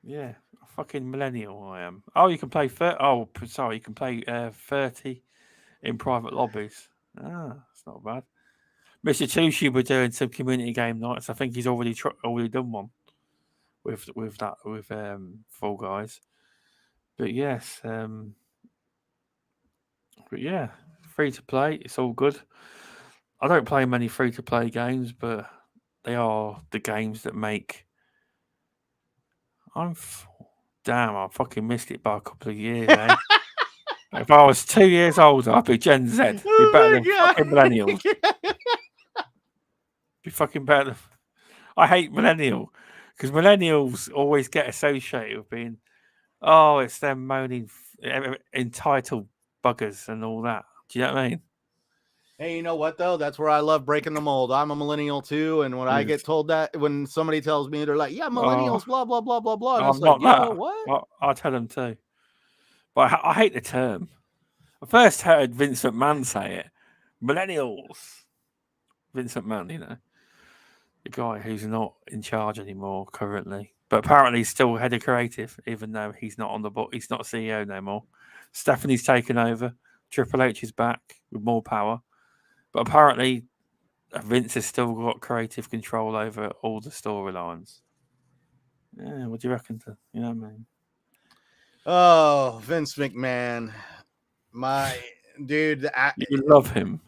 Yeah, a fucking millennial I am. Oh, you can play 30. Oh, sorry, you can play 30 in private lobbies. Ah, that's not bad. Mr. Tushi were doing some community game nights. I think he's already done one with Fall Guys. But yes, but yeah, free to play. It's all good. I don't play many free to play games, but they are the games that make. Damn, I fucking missed it by a couple of years, eh? If I was 2 years older, I'd be Gen Z. Be better than fucking millennials. Be fucking better than. I hate millennial because millennials always get associated with being, oh, it's them moaning entitled buggers and all that. Do you know what I mean? Hey, you know what though? That's where I love breaking the mold. I'm a millennial too, and when I get told that, when somebody tells me, they're like, "Yeah, millennials, blah blah blah blah blah," and I'm not like, that. What? I'll tell them too. But I hate the term. I first heard Vince McMahon say it. Millennials. Vince McMahon, the guy who's not in charge anymore currently, but apparently he's still head of creative, even though he's not on the book. He's not CEO no more. Stephanie's taken over. Triple H is back with more power, but apparently Vince has still got creative control over all the storylines. Yeah, what do you reckon? You know what I mean? Oh, Vince McMahon, my dude. You love him.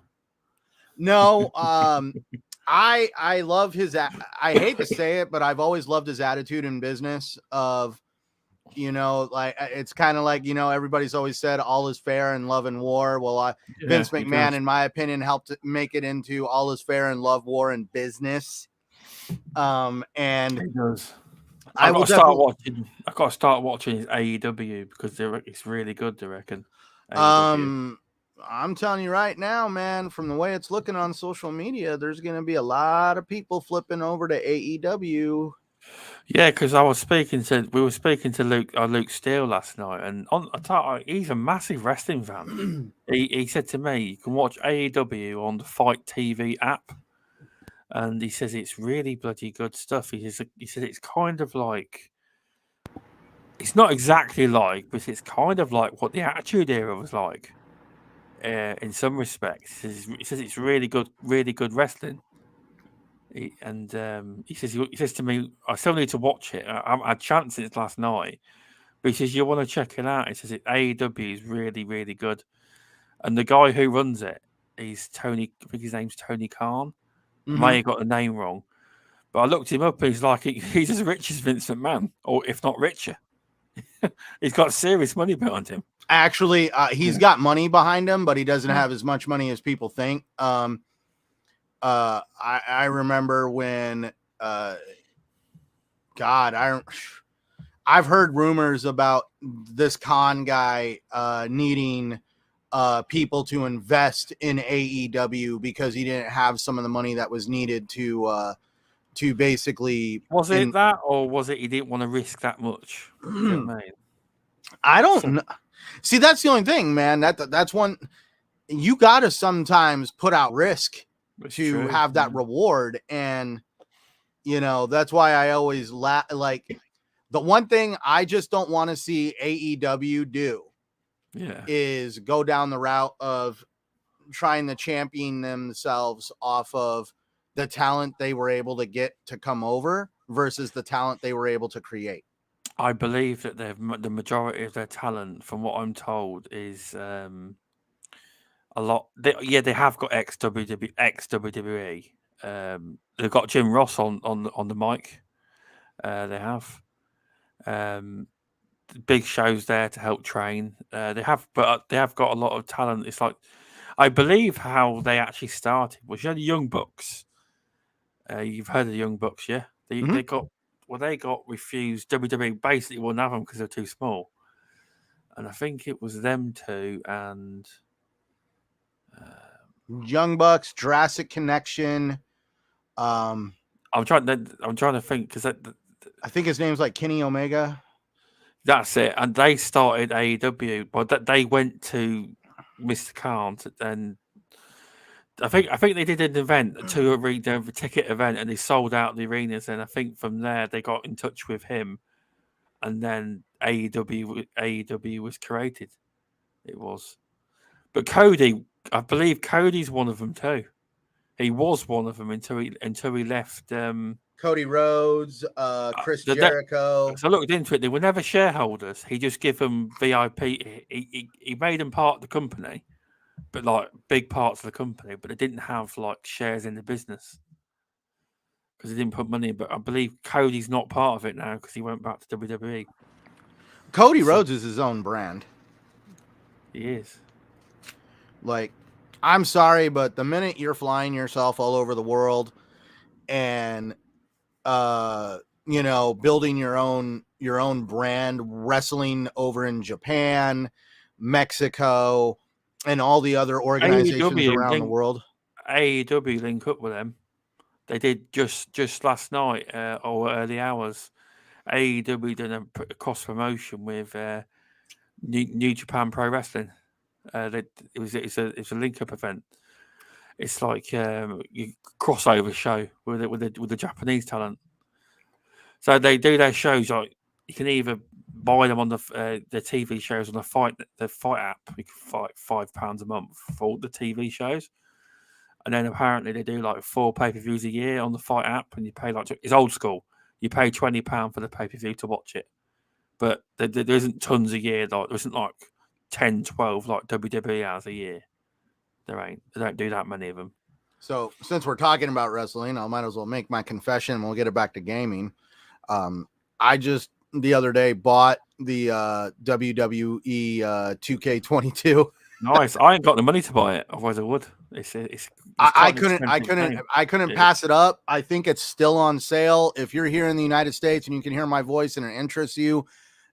No, I love his. I hate to say it, but I've always loved his attitude in business. Of, like it's kind of like everybody's always said all is fair in love and war. Well, Vince McMahon, in my opinion, helped make it into all is fair in love, war, and business. And he does. I got to start watching his AEW because it's really good. I reckon. AEW. I'm telling you right now, man, from the way it's looking on social media, there's going to be a lot of people flipping over to AEW. Yeah, because we were speaking to Luke Steele last night, and he's a massive wrestling fan. He said to me, "You can watch AEW on the Fight TV app," and he says it's really bloody good stuff. He says it's kind of like, it's not exactly like, but it's kind of like what the Attitude Era was like, in some respects. He says it's really good wrestling. He says to me, I still need to watch it. I haven't had a chance since last night. But he says, you want to check it out. He says AEW is really good. And the guy who runs it, he's Tony, I think his name's Tony Khan. I may have got the name wrong. But I looked him up and he's like, he's as rich as Vince McMahon, or if not richer. He's got serious money behind him. Actually, he's got money behind him, but he doesn't have as much money as people think. I remember when, I've heard rumors about this Khan guy needing people to invest in AEW because he didn't have some of the money that was needed to basically. Was it that, or was it he didn't want to risk that much? You know what I mean? I don't know. See, that's the only thing, man. That's one you got to sometimes put out risk to have that reward, and that's why I always like the one thing I just don't want to see AEW do is go down the route of trying to champion themselves off of the talent they were able to get to come over versus the talent they were able to create. I believe that the majority of their talent, from what I'm told, is a lot. They have got ex WWE. They've got Jim Ross on the mic. They have big shows there to help train. They have got a lot of talent. It's like, I believe how they actually started was, the Young Bucks. You've heard of the Young Bucks, yeah? They got refused. WWE basically wouldn't have them because they're too small. And I think it was them two and Young Bucks, Jurassic Connection. I'm trying to think, because I think his name's like Kenny Omega. That's it. And they started AEW, but they went to Mr. Khan, and I think they did an event, a ticket event, and they sold out the arenas. And I think from there they got in touch with him, and then AEW was created. It was, but Cody, I believe Cody's one of them too. He was one of them until he left. Cody Rhodes, Chris Jericho. So I looked into it. They were never shareholders. He just gave them VIP. He made them part of the company, but like big parts of the company. But they didn't have like shares in the business because he didn't put money in. But I believe Cody's not part of it now because he went back to WWE. Cody Rhodes is his own brand. He is. Like, I'm sorry, but the minute you're flying yourself all over the world and building your own brand, wrestling over in Japan, Mexico, and all the other organizations around the world. AEW link up with them. They did just last night or early hours. AEW did a cross promotion with New Japan Pro Wrestling. It's a link up event. It's like a crossover show with the Japanese talent. So they do their shows like, you can either buy them on the TV shows on the fight app. You can fight £5 a month for all the TV shows, and then apparently they do like 4 pay-per-views a year on the fight app, and you pay it's old school. You pay £20 for the pay-per-view to watch it, but there isn't tons a year. Like there isn't like 10, 12 like WWE hours a year. They don't do that many of them. So since we're talking about wrestling, I might as well make my confession and we'll get it back to gaming. I just the other day bought the WWE 2K22. Nice. I ain't got the money to buy it. Otherwise I would. I couldn't pass it up. I think it's still on sale. If you're here in the United States and you can hear my voice and it interests you,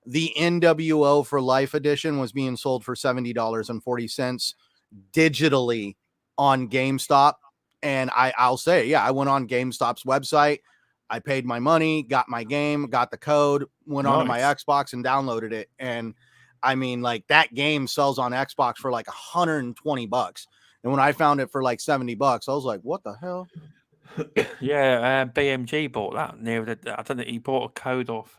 the NWO for Life edition was being sold for $70.40. digitally on GameStop. And I'll say, yeah, I went on GameStop's website. I paid my money, got my game, got the code, went onto my Nice. Xbox and downloaded it. And I mean, like, that game sells on Xbox for like $120. And when I found it for like $70, I was like, what the hell? Yeah, BMG bought that near the. I don't know. He bought a code off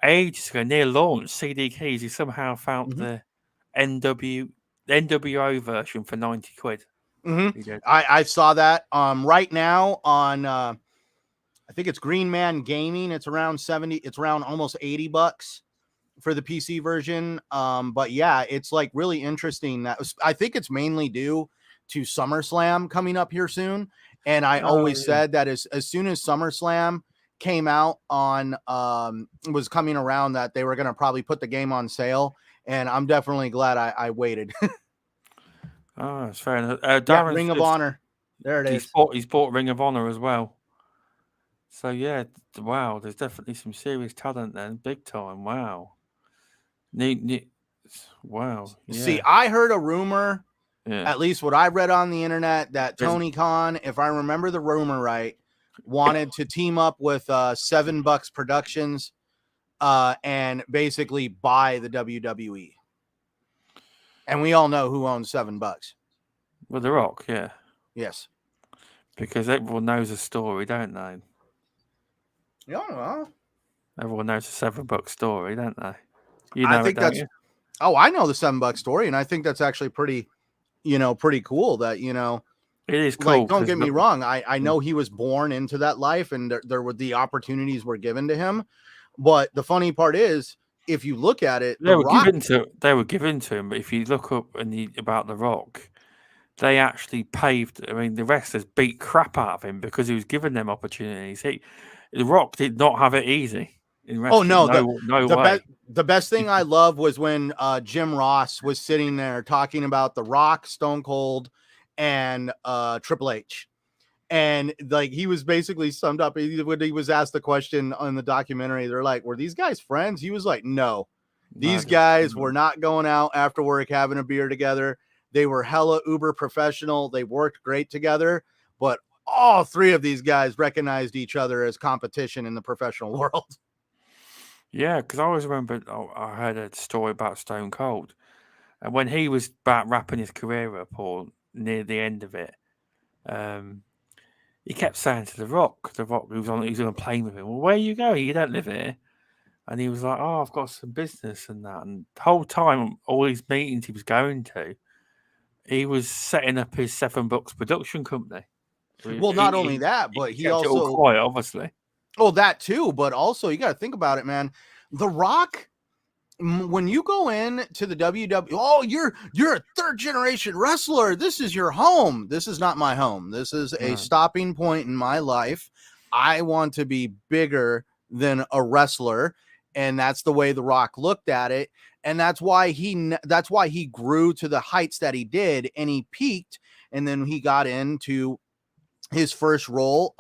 ages ago near launch. CD Keys. He somehow found the NWO version for 90 quid. He did. I saw that right now on I think it's Green Man Gaming. It's around 70. It's around almost $80 for the PC version. But yeah, it's like really interesting. I think it's mainly due to SummerSlam coming up here soon. And I always said that as soon as SummerSlam came out on was coming around, that they were going to probably put the game on sale. And I'm definitely glad I waited. Oh, that's fair enough. Yeah, Ring of Honor. There it is. He's bought Ring of Honor as well. So yeah, wow, there's definitely some serious talent then, big time. Wow. Wow. Yeah. See, I heard a rumor, Yeah. at least what I read on the internet, that Tony Khan, if I remember the rumor right, wanted to team up with $7 Productions and basically buy the WWE. And we all know who owns $7. Well, The Rock, yeah. Yes. Because everyone knows the story, don't they? Yeah, well, everyone knows the $7 story, don't they? You know I think it, don't you? Oh, I know the $7 story, and I think that's actually pretty cool that, It is cool. Like, don't get me wrong. I know he was born into that life, and there were the opportunities were given to him. But the funny part is, if you look at it, they were given to him. But if you look up about The Rock, they actually paved. I mean, the wrestlers beat crap out of him because he was giving them opportunities. The Rock did not have it easy in wrestling. Oh no, no way. The best thing I love was when Jim Ross was sitting there talking about The Rock, Stone Cold, and Triple H. And like, he was basically summed up when he was asked the question on the documentary. They're like, were these guys friends? He was like, no, these guys were not going out after work having a beer together. They were hella uber professional. They worked great together, but all three of these guys recognized each other as competition in the professional world. Yeah, because I always remember I heard a story about Stone Cold, and when he was about wrapping his career up or near the end of it, he kept saying to The Rock, he was on a plane with him, well, where are you going? You don't live here. And he was like, oh, I've got some business and that. And the whole time, all these meetings he was going to, he was setting up his $7 production company. Well, not only that, but he also all quiet, obviously. Oh, that too. But also, you got to think about it, man. The Rock, when you go in to the WWE, oh, you're a third generation wrestler. This is your home. This is not my home. This is a stopping point in my life. I want to be bigger than a wrestler. And that's the way The Rock looked at it. And that's why he grew to the heights that he did, and he peaked. And then he got into his first role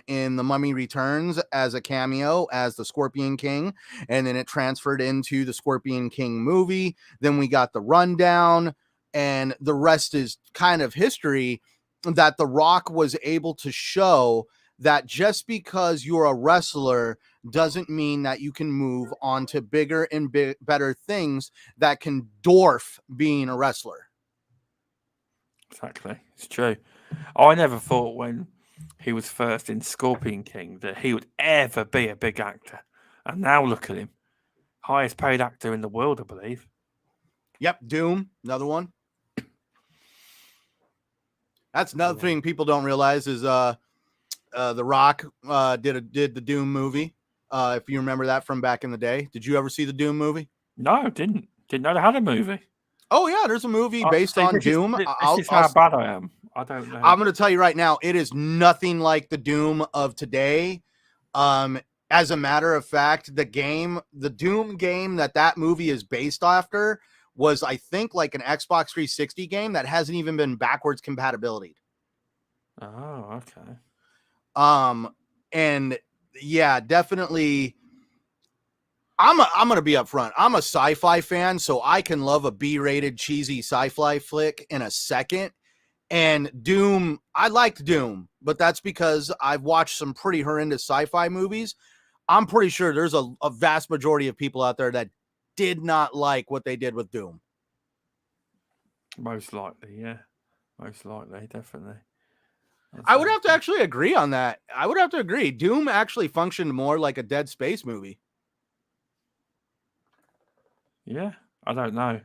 in The Mummy Returns as a cameo as the Scorpion King, and then it transferred into the Scorpion King movie. Then we got The Rundown, and the rest is kind of history, that The Rock was able to show that just because you're a wrestler doesn't mean that you can move on to bigger and better things that can dwarf being a wrestler. Exactly. It's true. I never thought when he was first in Scorpion King that he would ever be a big actor. And now look at him. Highest paid actor in the world, I believe. Yep, Doom, another one. That's another thing people don't realize is The Rock did the Doom movie. If you remember that from back in the day. Did you ever see the Doom movie? No, I didn't. Didn't know they had a movie. Oh, yeah, there's a movie based on Doom. This is how bad I am. I don't know. I'm going to tell you right now, it is nothing like the Doom of today. As a matter of fact, the Doom game that movie is based after was, I think, like an Xbox 360 game that hasn't even been backwards compatibility. Oh, okay. And yeah, definitely. I'm gonna be upfront. I'm a sci-fi fan, so I can love a B-rated cheesy sci-fi flick in a second. And Doom, I liked Doom, but that's because I've watched some pretty horrendous sci-fi movies. I'm pretty sure there's a vast majority of people out there that did not like what they did with Doom. Most likely, yeah. Most likely, definitely. I would have to actually agree on that. I would have to agree. Doom actually functioned more like a Dead Space movie. Yeah, I don't know.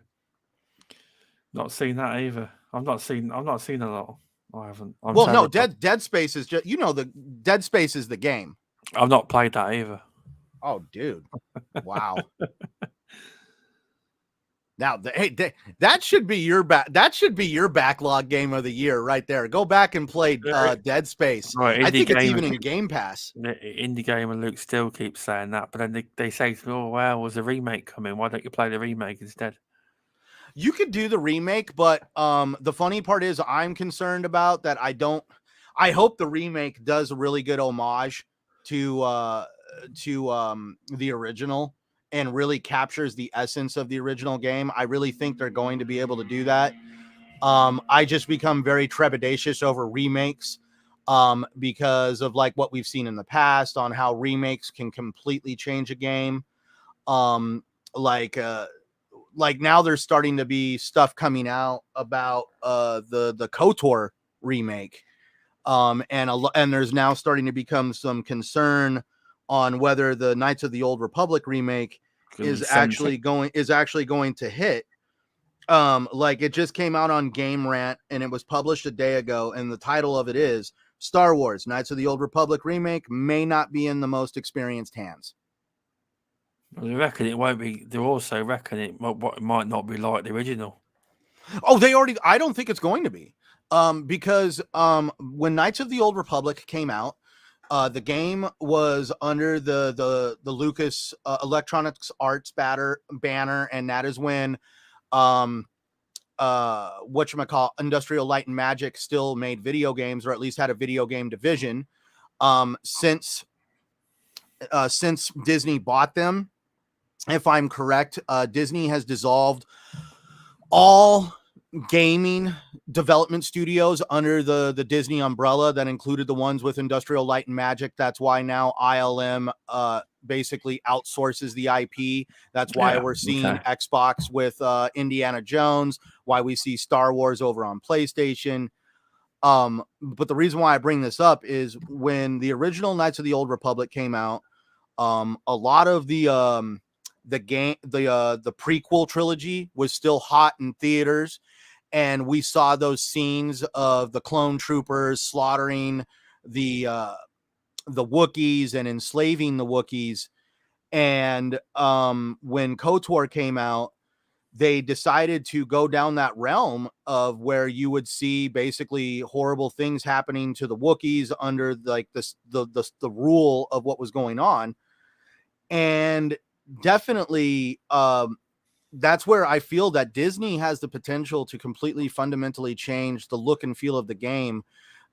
Not seen that either. I've not seen a lot. I haven't. Well, no, Dead Space is just, the Dead Space is the game. I've not played that either. Oh, dude. Wow. Now, that should be your backlog game of the year right there. Go back and play Dead Space. Right, I think it's even in Game Pass. The indie gamer Luke still keeps saying that, but then they say to me, "Oh well, was a remake coming? Why don't you play the remake instead?" You could do the remake, but the funny part is I'm concerned about that. I hope the remake does a really good homage to the original and really captures the essence of the original game. I really think they're going to be able to do that. I just become very trepidatious over remakes because of like what we've seen in the past on how remakes can completely change a game. Like now there's starting to be stuff coming out about the KOTOR remake. And there's now starting to become some concern on whether the Knights of the Old Republic remake is actually going to hit. Like it just came out on Game Rant and it was published a day ago, and the title of it is Star Wars Knights of the Old Republic remake may not be in the most experienced hands. Well, they reckon it won't be. They also reckon it might not be like the original. Oh, I don't think it's going to be. Because when Knights of the Old Republic came out, the game was under the Lucas Electronics Arts banner, and that is when Industrial Light and Magic still made video games, or at least had a video game division. Since Disney bought them, if I'm correct, Disney has dissolved all gaming development studios under the Disney umbrella. That included the ones with Industrial Light and Magic. That's why now ILM basically outsources the IP. That's why we're seeing Xbox with Indiana Jones, why we see Star Wars over on PlayStation. But the reason why I bring this up is when the original Knights of the Old Republic came out, a lot of the prequel trilogy was still hot in theaters, and we saw those scenes of the clone troopers slaughtering the Wookiees and enslaving the Wookiees. And when KOTOR came out, they decided to go down that realm of where you would see basically horrible things happening to the Wookiees under like the rule of what was going on. And definitely that's where I feel that Disney has the potential to completely fundamentally change the look and feel of the game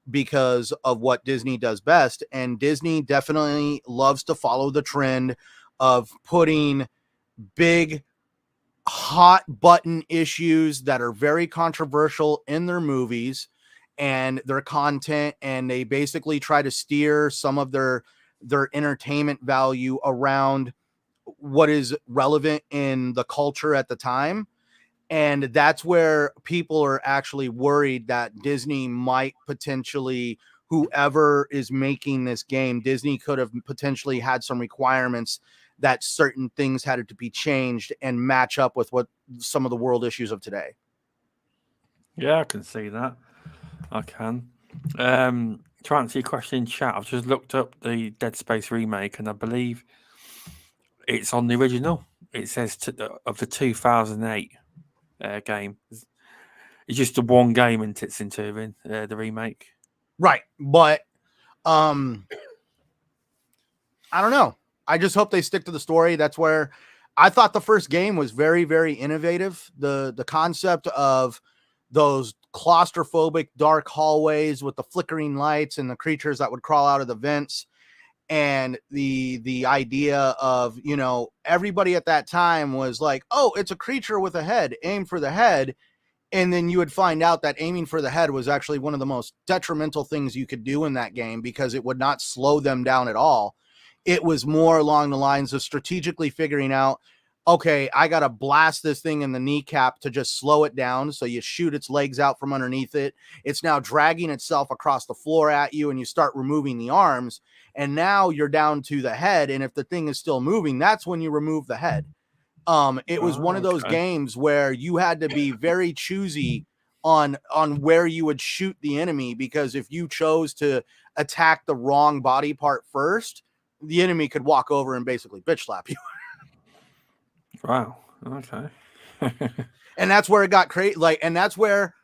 because of what Disney does best. And Disney definitely loves to follow the trend of putting big hot button issues that are very controversial in their movies and their content, and they basically try to steer some of their entertainment value around what is relevant in the culture at the time. And that's where people are actually worried that Disney might potentially, whoever is making this game, Disney could have potentially had some requirements that certain things had to be changed and match up with what some of the world issues of today. Yeah, I can see that. I can. To answer your question in chat, I've just looked up the Dead Space remake, and I believe it's on the original. It says of the 2008 game. It's just the one game, and it's into the remake. Right, but I don't know. I just hope they stick to the story. That's where I thought the first game was very, very innovative. The concept of those claustrophobic dark hallways with the flickering lights and the creatures that would crawl out of the vents. And the idea of, you know, everybody at that time was like, oh, it's a creature with a head, aim for the head. And then you would find out that aiming for the head was actually one of the most detrimental things you could do in that game, because it would not slow them down at all. It was more along the lines of strategically figuring out, okay, I got to blast this thing in the kneecap to just slow it down. So you shoot its legs out from underneath it. It's now dragging itself across the floor at you, and you start removing the arms. And now you're down to the head. And if the thing is still moving, that's when you remove the head. It was one of those games where you had to be very choosy on where you would shoot the enemy, because if you chose to attack the wrong body part first, the enemy could walk over and basically bitch slap you. Wow. Okay. And that's where it got crazy. Like, and that's where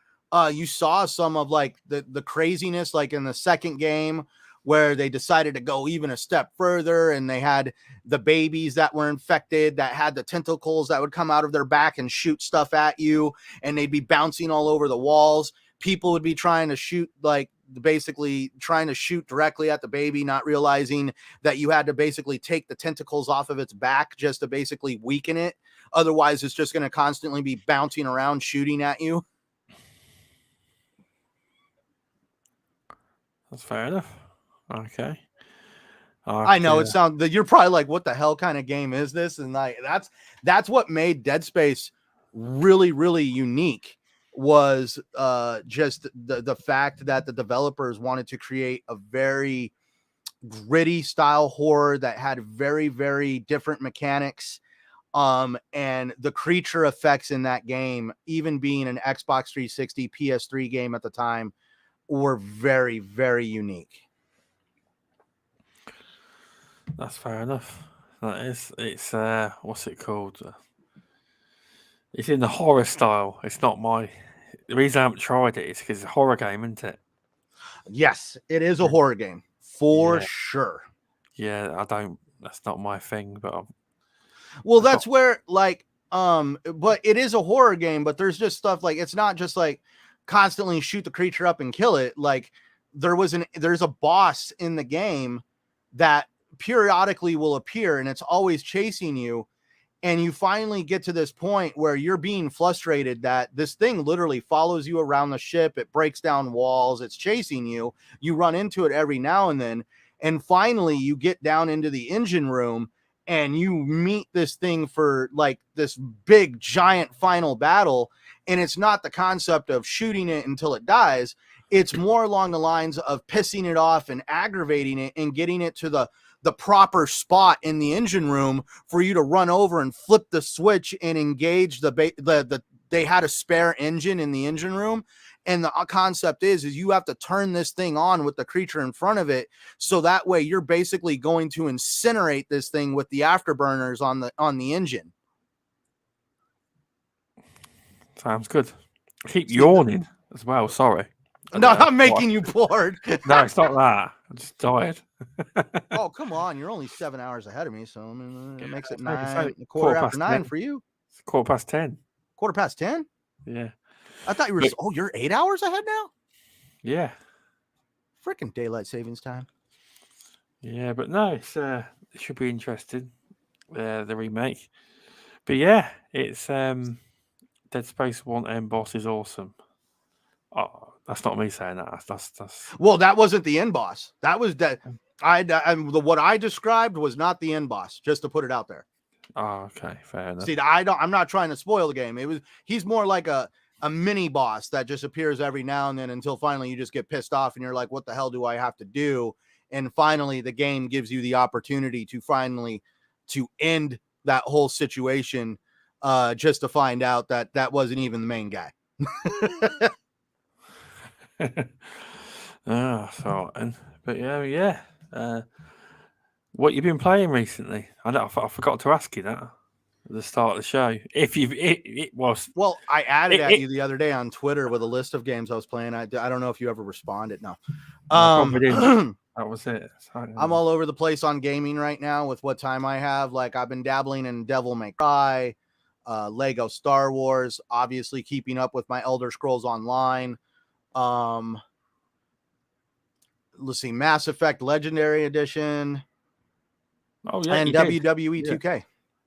you saw some of like the craziness, like in the second game, where they decided to go even a step further, and they had the babies that were infected that had the tentacles that would come out of their back and shoot stuff at you, and they'd be bouncing all over the walls. People would be trying to shoot, like basically trying to shoot directly at the baby, not realizing that you had to basically take the tentacles off of its back just to basically weaken it. Otherwise, it's just going to constantly be bouncing around shooting at you. That's fair enough. Okay. I know it sounds that you're probably like, what the hell kind of game is this? And like that's what made Dead Space really, really unique, was just the fact that the developers wanted to create a very gritty style horror that had very, very different mechanics. And the creature effects in that game, even being an Xbox 360 PS3 game at the time, were very, very unique. That's fair enough. That is. It's what's it called? It's in the horror style. It's not my. The reason I haven't tried it is because it's a horror game, isn't it? Yes, it is a horror game for sure. Yeah, I don't. That's not my thing. But well, that's where like but it is a horror game. But there's just stuff like, it's not just like constantly shoot the creature up and kill it. Like there's a boss in the game that periodically will appear, and it's always chasing you. And you finally get to this point where you're being frustrated that this thing literally follows you around the ship. It breaks down walls. It's chasing you. You run into it every now and then. And finally you get down into the engine room, and you meet this thing for like this big giant final battle. And it's not the concept of shooting it until it dies. It's more along the lines of pissing it off and aggravating it and getting it to the proper spot in the engine room for you to run over and flip the switch and engage they had a spare engine in the engine room. And the concept is you have to turn this thing on with the creature in front of it. So that way you're basically going to incinerate this thing with the afterburners on the engine. sounds good. I keep yawning as well. Sorry. No, I'm making you bored. No, it's not that. I'm just tired. Oh, come on. You're only 7 hours ahead of me. So I mean, it makes it 9, it's quarter after 9 for you. It's 10:15. Quarter past 10? Yeah. I thought you were, you're 8 hours ahead now? Yeah. Freaking daylight savings time. Yeah, but no, it should be interesting. The remake. But yeah, it's Dead Space 1 end boss is awesome. Oh, that's not me saying that. That's well, that wasn't the end boss. That was that. What I described was not the end boss. Just to put it out there. Oh, okay, fair enough. See, I'm not trying to spoil the game. He's more like a mini boss that just appears every now and then until finally you just get pissed off and you're like, what the hell do I have to do? And finally, the game gives you the opportunity to end that whole situation, just to find out that wasn't even the main guy. But yeah. What you've been playing recently? I forgot to ask you that at the start of the show. If it was well, I added at you the other day on Twitter with a list of games I was playing. I don't know if you ever responded. No, that was it. I'm all over the place on gaming right now with what time I have. Like I've been dabbling in Devil May Cry, Lego Star Wars, obviously keeping up with my Elder Scrolls Online. Let's see, Mass Effect Legendary Edition. Oh yeah, and you did. WWE Yeah. 2K.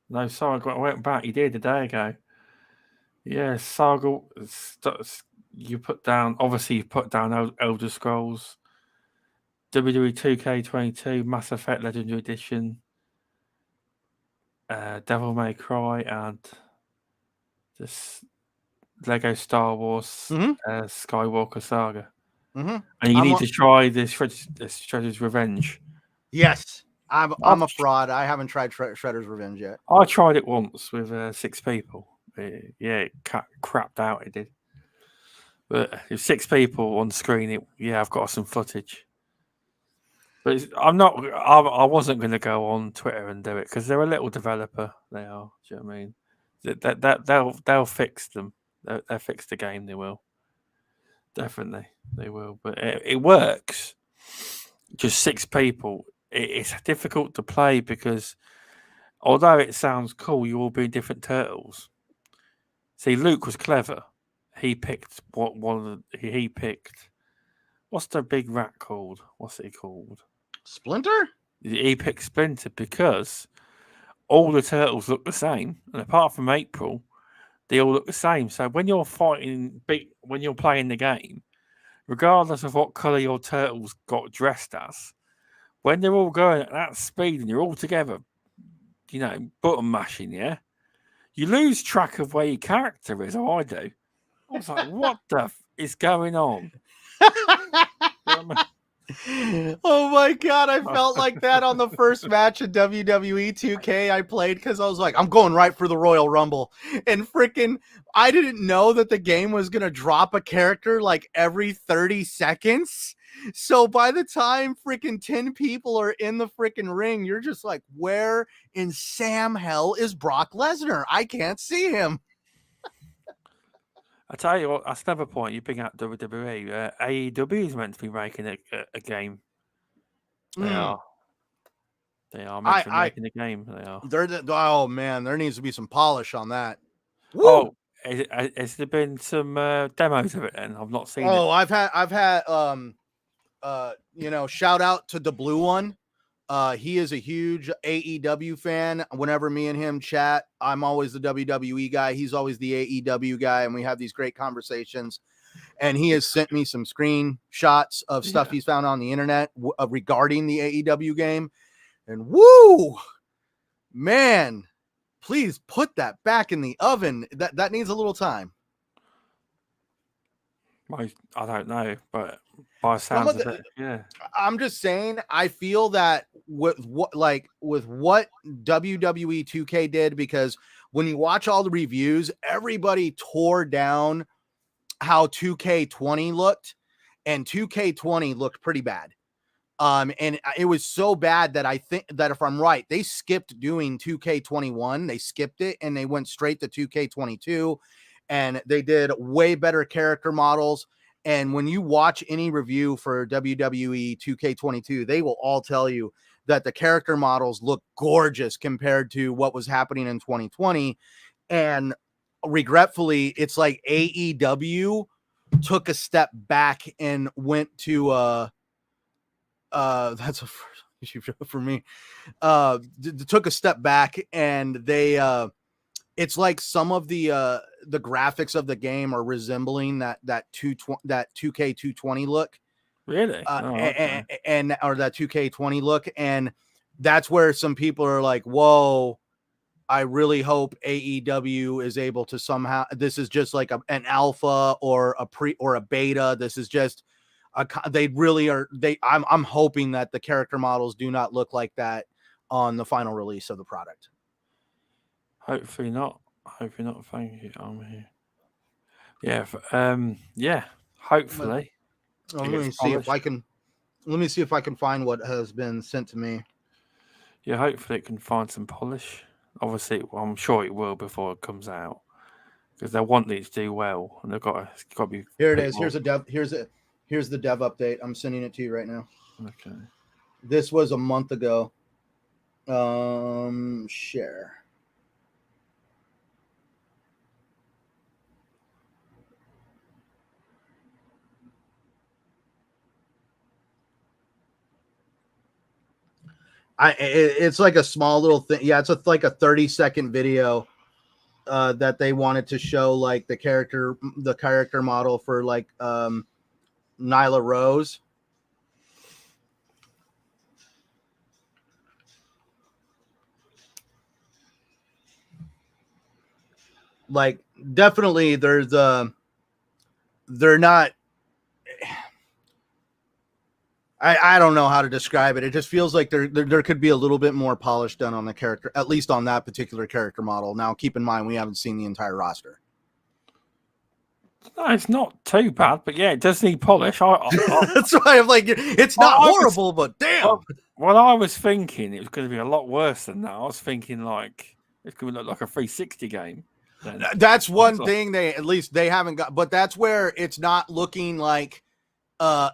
No, Saga. I went back. You did a day ago. Yeah, Saga. You put down. Obviously, you put down Elder Scrolls, WWE 2K22, Mass Effect Legendary Edition, Devil May Cry, and this Lego Star Wars Mm-hmm. Skywalker Saga. Mm-hmm. And you need to try this Shredder's Revenge. Yes, I'm I've, a fraud. I haven't tried Shredder's Revenge yet. I tried it once with 6 people. Yeah, it crapped out. It did. But if 6 people on screen, I've got some footage. But I'm not. I wasn't going to go on Twitter and do it because they're a little developer. They are. Do you know what I mean? They'll fix them. They'll fix the game. They will. Definitely, they will. But it works. Just 6 people. It's difficult to play because although it sounds cool, you all be different turtles. See, Luke was clever. He picked he picked. What's the big rat called? What's it called? Splinter? He picked Splinter because all the turtles look the same, and apart from April, they all look the same. So when you're when you're playing the game, regardless of what color your turtles got dressed as, when they're all going at that speed and you're all together, button mashing, yeah, you lose track of where your character is. Or I do. I was like, what the is going on? You know what I mean? Oh my god, I felt like that on the first match of WWE 2K I played because I was like, I'm going right for the Royal Rumble. And freaking, I didn't know that the game was going to drop a character like every 30 seconds. So by the time freaking 10 people are in the freaking ring, you're just like, where in Sam hell is Brock Lesnar? I can't see him. I tell you what, that's another point you bring up WWE. AEW is meant to be making a game. They Mm, are. They are meant to be I, making a game. They are. oh man, there needs to be some polish on that. Woo! Oh, has there been some demos of it then? I've not seen it. Oh, I've had shout out to the blue one. He is a huge AEW fan. Whenever me and him chat, I'm always the WWE guy. He's always the AEW guy, and we have these great conversations. And he has sent me some screenshots of stuff Yeah. he's found on the internet regarding the AEW game. And woo, man, please put that back in the oven. That needs a little time. I don't know, but by Some sounds of of the it, yeah. I'm just saying, I feel that with what WWE 2K did, because when you watch all the reviews, everybody tore down how 2K20 looked, and 2K20 looked pretty bad. And it was so bad that I think that if I'm right, they skipped doing 2K21, they skipped it and they went straight to 2K22, and they did way better character models. And when you watch any review for WWE 2K22, they will all tell you that the character models look gorgeous compared to what was happening in 2020. And regretfully, it's like AEW took a step back and went to that's a first issue for me. Took a step back, and they it's like some of the graphics of the game are resembling that 2K 220 look. Really? Oh, okay. And or that 2K20 look, and that's where some people are like, "Whoa, I really hope AEW is able to somehow, this is just like an alpha or a pre or a beta. This is just they really are. I'm hoping that the character models do not look like that on the final release of the product." Hopefully not. Hopefully not. Thank you. I'm here. Yeah. Yeah. Let Hopefully it gets me see if I polished. can. Let me see if I can find what has been sent to me. Yeah. Hopefully it can find some polish. Obviously, I'm sure it will before it comes out because they want it to do well, and it's got to be Here it is. people. Here's the dev update. I'm sending it to you right now. Okay. This was a month ago. Share. It's like a small little thing. Yeah, it's like a 30-second video that they wanted to show like the character model for like Nyla Rose. Like definitely they're not. I don't know how to describe it. It just feels like there could be a little bit more polish done on the character, at least on that particular character model. Now, keep in mind we haven't seen the entire roster. No, it's not too bad, but yeah, it does need polish. That's why I'm like, it's not horrible, but damn. Well, I was thinking it was going to be a lot worse than that. I was thinking like it's going to look like a 360 game. Then. That's one thing they haven't got, but that's where it's not looking like a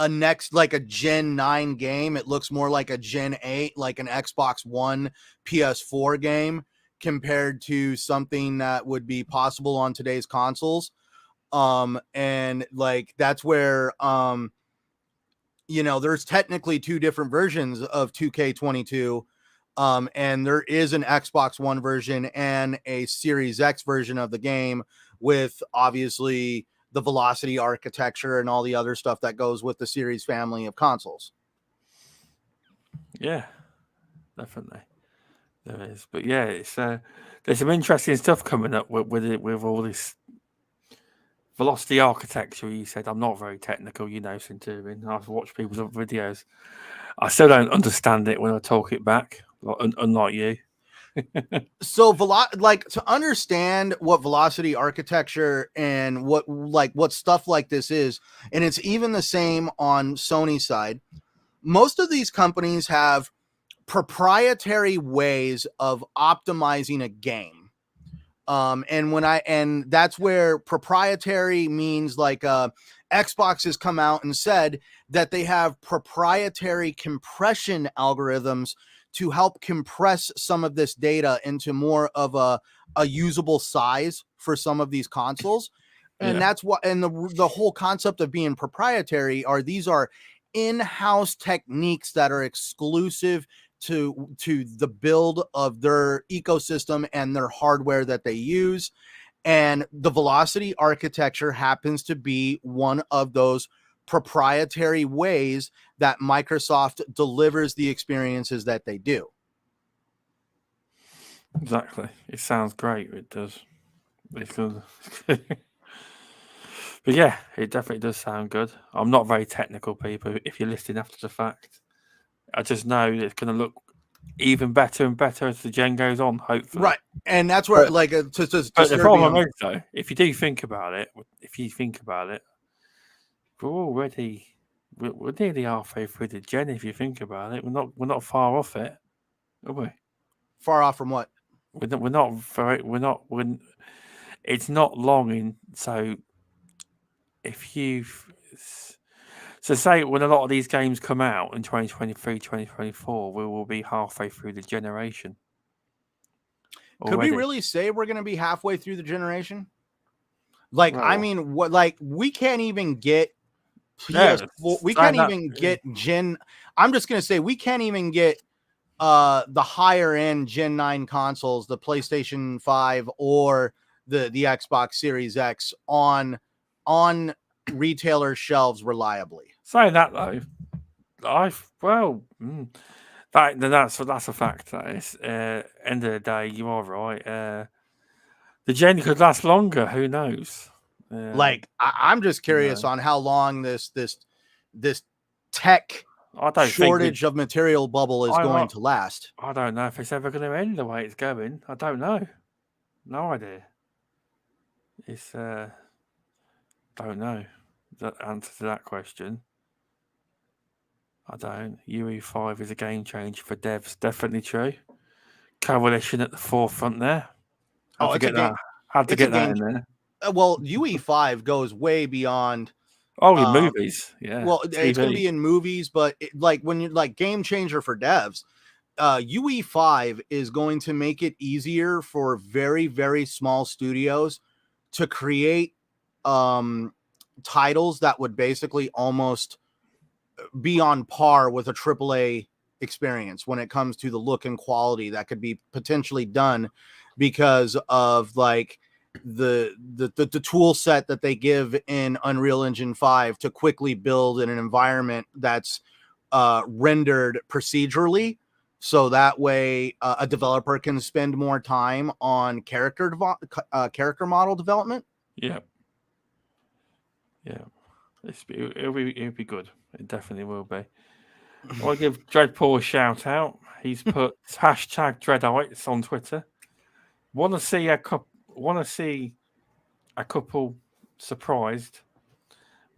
next like a Gen 9 game. It looks more like a Gen 8, like an Xbox One, PS4 game compared to something that would be possible on today's consoles. And like that's where there's technically two different versions of 2K22. And there is an Xbox One version and a Series X version of the game with obviously the velocity architecture and all the other stuff that goes with the series family of consoles. Yeah, definitely there is. But yeah, it's there's some interesting stuff coming up with all this velocity architecture. You said I'm not very technical, Centurion. I've watched people's other videos. I still don't understand it when I talk it back, unlike you. So to understand what velocity architecture and what stuff like this is, and it's even the same on Sony's side. Most of these companies have proprietary ways of optimizing a game. And that's where proprietary means like Xbox has come out and said that they have proprietary compression algorithms to help compress some of this data into more of a usable size for some of these consoles. And that's what, and the whole concept of being proprietary these are in-house techniques that are exclusive to the build of their ecosystem and their hardware that they use. And the velocity architecture happens to be one of those proprietary ways that Microsoft delivers the experiences that they do. Exactly. It sounds great. It does. It's good. But yeah, it definitely does sound good. I'm not very technical, people. If you're listening after the fact, I just know it's going to look even better and better as the gen goes on. Hopefully, right. And that's where, but the problem is, though, if you do think about it, we're already we're nearly halfway through the gen. If you think about it, we're not far off it, are we? Far off from what? We're not very. It's not long in. So if you've say when a lot of these games come out in 2023, 2024, we will be halfway through the generation. Already. Could we really say we're going to be halfway through the generation? Like, I mean, what? Like, we can't even get PS4. We can't even get Gen. I'm just going to say we can't even get the higher end Gen 9 consoles, the PlayStation 5 or the Xbox Series X on retailer shelves reliably. Saying that though, that's a fact. That is, end of the day, you are right. The gen could last longer. Who knows? Like I'm just curious on how long this tech shortage of material bubble is going to last. I don't know if it's ever going to end the way it's going. I don't know. No idea. It's don't know the answer to that question. I don't. UE5 is a game changer for devs. Definitely true. Coalition at the forefront there. Had to get that in there. Well, UE5 goes way beyond. In movies, yeah. Well, TV. It's going to be in movies, but when you're like game changer for devs, UE5 is going to make it easier for very, very small studios to create titles that would basically almost be on par with a AAA experience when it comes to the look and quality that could be potentially done because of like the tool set that they give in Unreal Engine 5 to quickly build in an environment that's rendered procedurally, so that way a developer can spend more time on character model development. Yeah. It'll be good. It definitely will be. I want to give Dreadpool a shout out. He's put hashtag Dreadites on Twitter. Want to see a couple surprised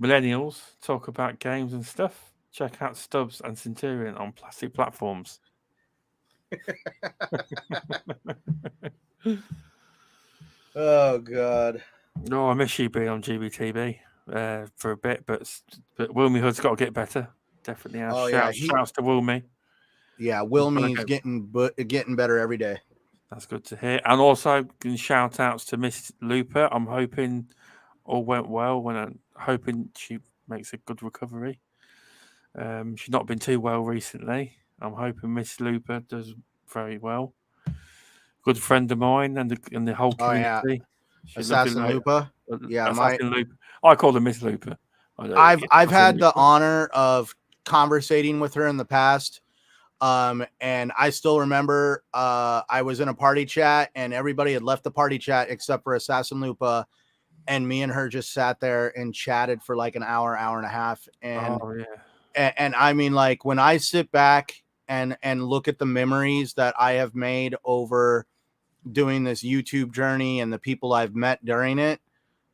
millennials talk about games and stuff? Check out Stubbs and Centurion on plastic platforms. Oh God. No, I miss you being on GBTV for a bit, but Wilmy Hood's got to get better. Definitely has. Oh yeah, Shouts to Wilmy. Yeah, Wilmy's getting better every day. That's good to hear. And also, shout outs to Miss Looper. I'm hoping all went well. I'm hoping she makes a good recovery. She's not been too well recently. I'm hoping Miss Looper does very well. Good friend of mine and the whole community. Oh yeah, Assassin Lupa. Yeah, Assassin Looper. I call her Miss Looper. I've had the honor of conversating with her in the past. And I still remember I was in a party chat and everybody had left the party chat except for Assassin Lupa, and me and her just sat there and chatted for like an hour and a half. And and I mean, like, when I sit back and look at the memories that I have made over doing this YouTube journey and the people I've met during it,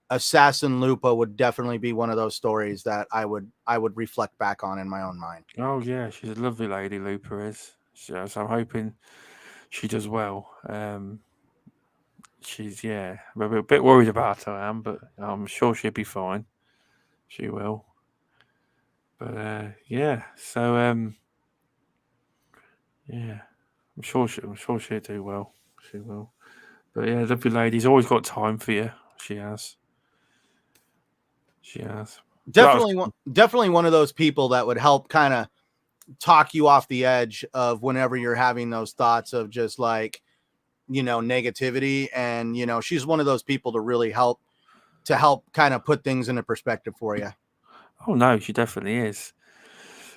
Assassin Lupa would definitely be one of those stories that I would reflect back on in my own mind. Oh yeah, she's a lovely lady, Looper is. So I'm hoping she does well. She's I'm a bit worried about her, I am, but I'm sure she'll be fine. She will. But so I'm sure she'll do well. She will. But yeah, lovely lady's always got time for you. She has. Definitely one of those people that would help kind of talk you off the edge of whenever you're having those thoughts of just like, negativity. And, she's one of those people to really help kind of put things into perspective for you. Oh no, she definitely is.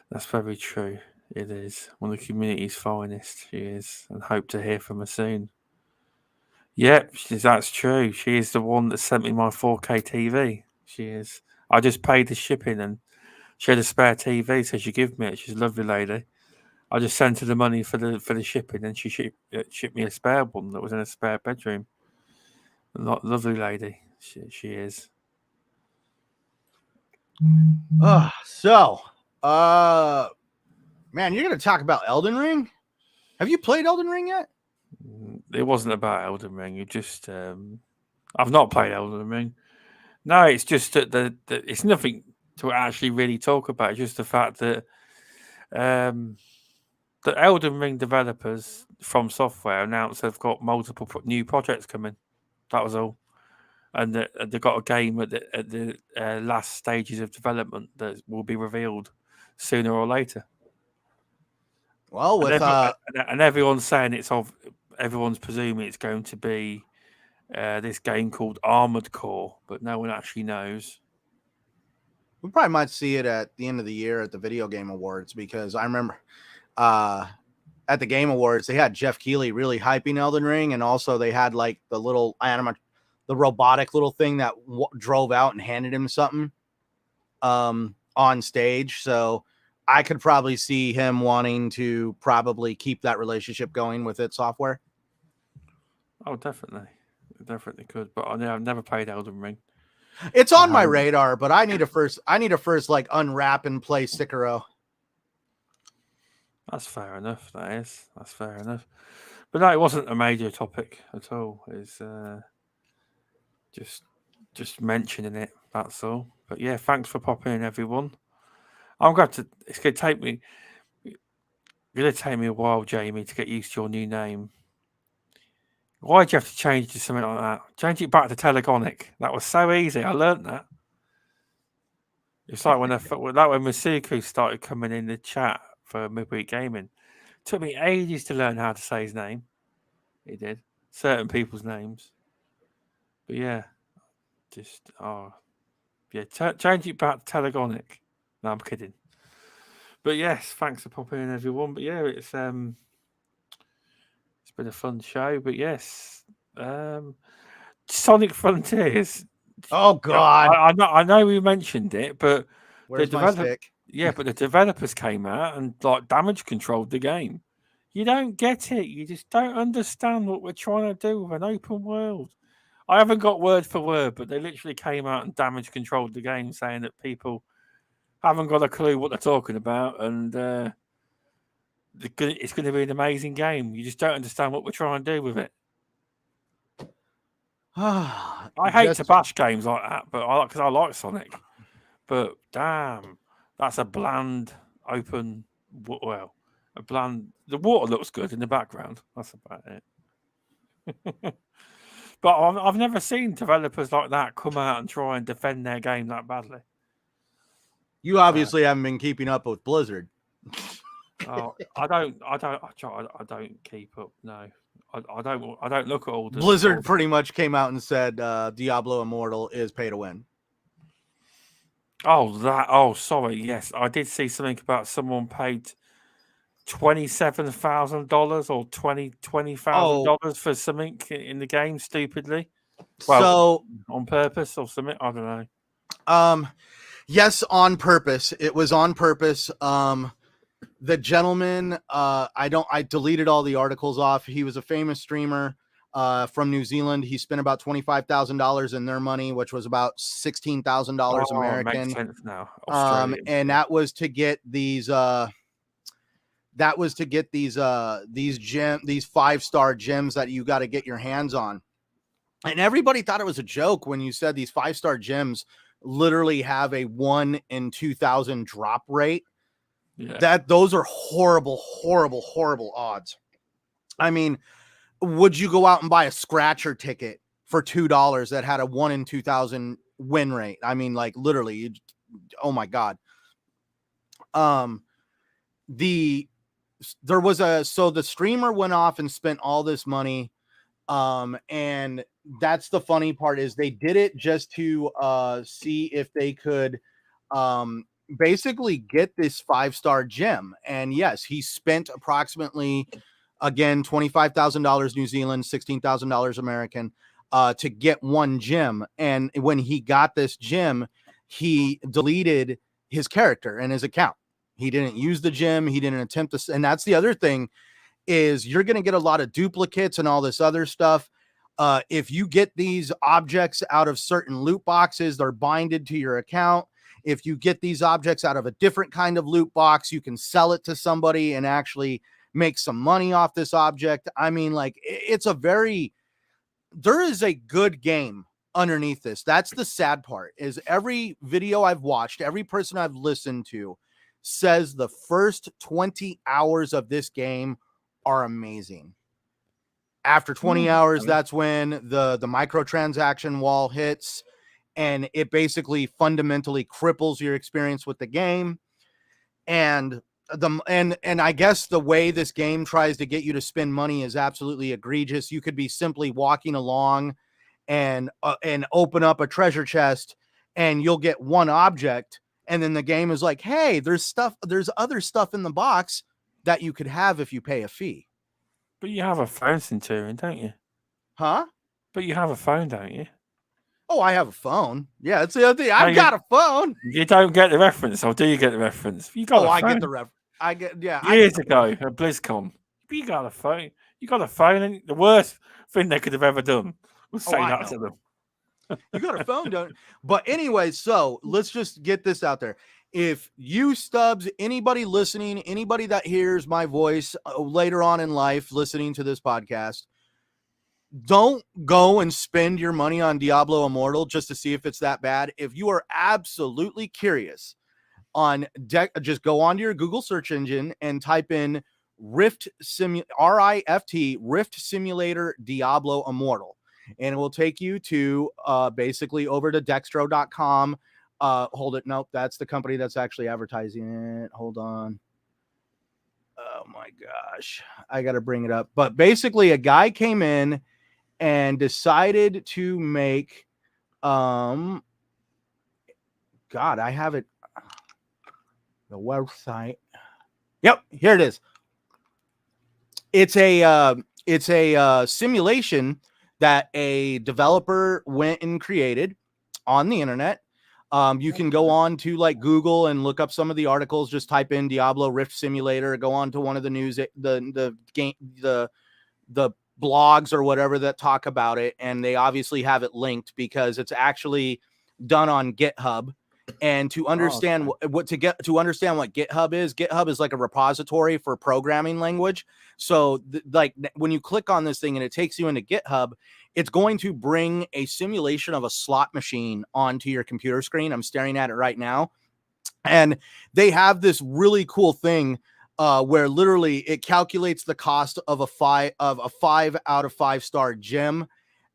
That's very true. It is one of the community's finest. She is, and hope to hear from her soon. Yep, that's true. She is the one that sent me my 4K TV. She is. I just paid the shipping, and she had a spare TV, so she gave me it. She's a lovely lady. I just sent her the money for the shipping, and she shipped me a spare one that was in a spare bedroom. Lovely lady, she is. So, man, you're gonna talk about Elden Ring? Have you played Elden Ring yet? It wasn't about Elden Ring. You just, I've not played Elden Ring. No, it's just that it's nothing to actually really talk about. It's just the fact that the Elden Ring developers from Software announced they've got multiple new projects coming. That was all, and they've got a game at the last stages of development that will be revealed sooner or later. Well, with and everyone's saying everyone's presuming it's going to be this game called Armored Core, but no one actually knows. We probably might see it at the end of the year at the Video Game Awards, because I remember at the Game Awards they had Jeff Keighley really hyping Elden Ring, and also they had like the little the robotic little thing that drove out and handed him something on stage. So I could probably see him wanting to probably keep that relationship going with id Software. Oh, definitely. It definitely could. But I've never played Elden Ring. It's on my radar, but I need to first like unwrap and play Sekiro. That's fair enough. That's fair enough. But no, it wasn't a major topic at all. It's just mentioning it. That's all. But yeah, thanks for popping in, everyone. It's gonna take me a while, Jamie, to get used to your new name. Why'd you have to change to something like that? Change it back to Telegonic. That was so easy. I learned that. It's like when Masuku started coming in the chat for Midweek Gaming. Took me ages to learn how to say his name. It did. Certain people's names. But yeah, just change it back to Telegonic. No, I'm kidding. But yes, thanks for popping in, everyone. But yeah, it's been a fun show. But yes, Sonic Frontiers. Oh God, I know we mentioned it, but where's my stick? Yeah, but the developers came out and like damage controlled the game. You don't get it. You just don't understand what we're trying to do with an open world. I haven't got word for word, but they literally came out and damage controlled the game, saying that people haven't got a clue what they're talking about, and it's going to be an amazing game. You just don't understand what we're trying to do with it. I hate to bash games like that, but because I like Sonic. But damn, that's a bland, open. Well, a bland. The water looks good in the background. That's about it. But I've never seen developers like that come out and try and defend their game that badly. You obviously haven't been keeping up with Blizzard. Oh, I don't keep up. No, I don't look at all the Blizzard pretty much came out and said Diablo Immortal is pay to win. Oh, sorry. Yes, I did see something about someone paid $27,000 or $20,000 for something in the game stupidly. Well, so on purpose or something. I don't know. Yes, on purpose. It was on purpose. The gentleman, I deleted all the articles off. He was a famous streamer from New Zealand. He spent about $25,000 in their money, which was about $16,000 American. Makes sense now. And that was to get these these 5-star gems that you got to get your hands on. And everybody thought it was a joke when you said these 5-star gems literally have a 1 in 2,000 drop rate. Yeah. Those are horrible, horrible, horrible odds. I mean, would you go out and buy a scratcher ticket for $2 that had a 1 in 2,000 win rate? I mean, like literally, oh my God. The streamer went off and spent all this money. And that's the funny part is they did it just to see if they could basically get this 5-star gem. And yes, he spent approximately, again, $25,000 New Zealand, $16,000 American to get one gem. And when he got this gem, he deleted his character and his account. He didn't use the gem. He didn't attempt to. And that's the other thing is you're going to get a lot of duplicates and all this other stuff. If you get these objects out of certain loot boxes, they're binded to your account. If you get these objects out of a different kind of loot box, you can sell it to somebody and actually make some money off this object. I mean, like there is a good game underneath this. That's the sad part is every video I've watched, every person I've listened to says the first 20 hours of this game are amazing. After 20 hours, that's when the microtransaction wall hits and it basically fundamentally cripples your experience with the game. And I guess the way this game tries to get you to spend money is absolutely egregious. You could be simply walking along and open up a treasure chest and you'll get one object. And then the game is like, hey, there's other stuff in the box that you could have if you pay a fee. But you have a phone, Centurion, don't you? Huh? But you have a phone, don't you? Oh, I have a phone. Yeah, it's the other thing. I've got a phone. You don't get the reference, or do you get the reference? You got a phone. I get the reference. Years ago at BlizzCon, you got a phone. You got a phone, and the worst thing they could have ever done was say that to them. You got a phone, don't you? But anyway, so let's just get this out there. If you Stubbs, anybody listening, anybody that hears my voice later on in life listening to this podcast, don't go and spend your money on Diablo Immortal just to see if it's that bad. If you are absolutely curious on just go onto your Google search engine and type in Rift Simulator Diablo Immortal. And it will take you to basically over to dextro.com. Hold it. Nope. That's the company that's actually advertising it. Hold on. my gosh, I got to bring it up. But basically, a guy came in and decided to make, God, I have it, the website. Yep, here it is. It's a simulation that a developer went and created on the internet. You can go on to like Google and look up some of the articles. Just type in Diablo Rift Simulator. Go on to one of the news, the game, the blogs or whatever that talk about it, and they obviously have it linked because it's actually done on GitHub. And to understand what GitHub is like a repository for programming language. So like when you click on this thing and it takes you into GitHub, it's going to bring a simulation of a slot machine onto your computer screen. I'm staring at it right now. And they have this really cool thing where literally it calculates the cost of a 5 out of 5 star gem.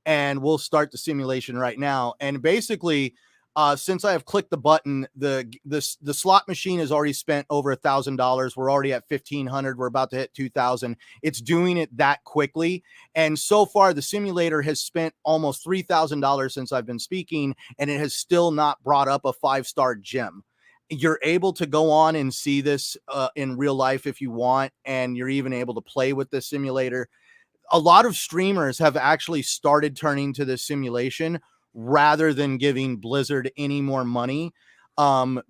And we'll start the simulation right now. And basically, since I have clicked the button, the slot machine has already spent over $1,000. We're already at 1,500. We're about to hit 2,000. It's doing it that quickly. And so far, the simulator has spent almost $3,000 since I've been speaking, and it has still not brought up a 5-star gem. You're able to go on and see this in real life if you want, and you're even able to play with the simulator. A lot of streamers have actually started turning to this simulation rather than giving Blizzard any more money,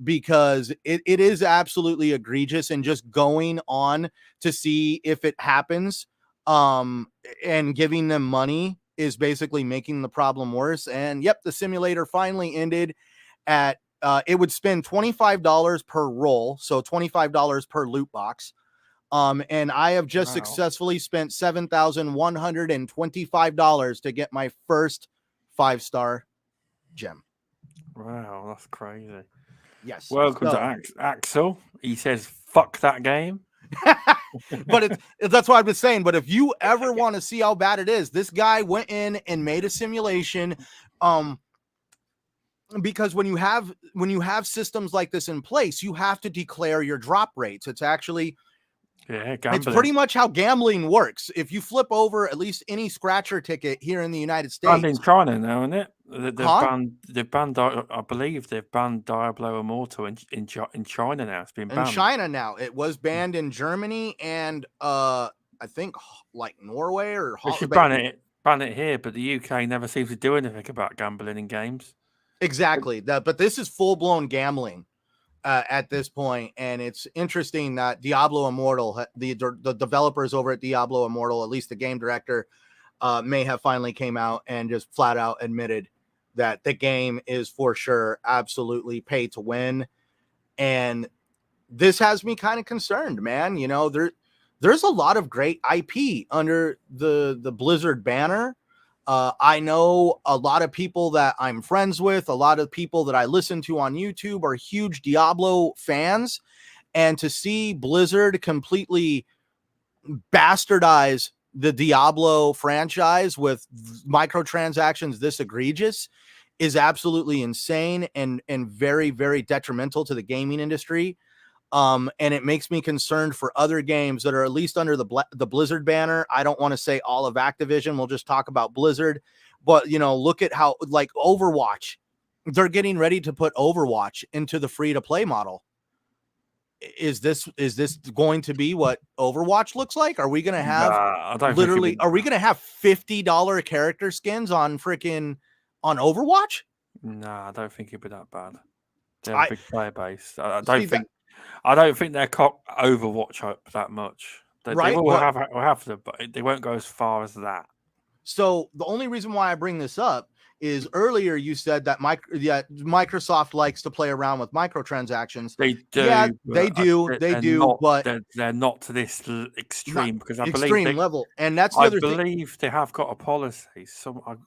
because it is absolutely egregious, and just going on to see if it happens and giving them money is basically making the problem worse. And yep, the simulator finally ended at it would spend $25 per roll, so $25 per loot box. And I have just successfully spent $7,125 to get my first 5-star gem. Wow, that's crazy. Yes. Welcome to Axel. He says, "Fuck that game." But that's what I've been saying. But if you ever want to see how bad it is, this guy went in and made a simulation. Because when you have systems like this in place, you have to declare your drop rates. It's actually it's pretty much how gambling works. If you flip over at least any scratcher ticket here in the United States, banned in China now, isn't it? They've banned. I believe they've banned Diablo Immortal in China now. It's been banned in China now. It was banned in Germany and I think like Norway or they should ban it here, but the UK never seems to do anything about gambling in games. Exactly. But this is full-blown gambling at this point, and it's interesting that Diablo Immortal, the developers over at Diablo Immortal, at least the game director, may have finally came out and just flat out admitted that the game is for sure absolutely pay to win. And this has me kind of concerned, man. You know, there's a lot of great IP under the Blizzard banner. I know a lot of people that I'm friends with, a lot of people that I listen to on YouTube are huge Diablo fans. And to see Blizzard completely bastardize the Diablo franchise with microtransactions this egregious is absolutely insane and very, very detrimental to the gaming industry. And it makes me concerned for other games that are at least under the Blizzard banner. I don't want to say all of Activision. We'll just talk about Blizzard. But, you know, look at how, like, Overwatch. They're getting ready to put Overwatch into the free-to-play model. Is this going to be what Overwatch looks like? Are we going to have are we going to have $50 character skins on Overwatch? Nah, I don't think it'd be that bad. They have a big player base. I don't think they're cock Overwatch up that much. They will have to, but they won't go as far as that. So the only reason why I bring this up is earlier you said that Microsoft likes to play around with microtransactions. They do. Yeah, they do. But they're not to this extreme because I believe level. And that's the other thing. I believe they have got a policy.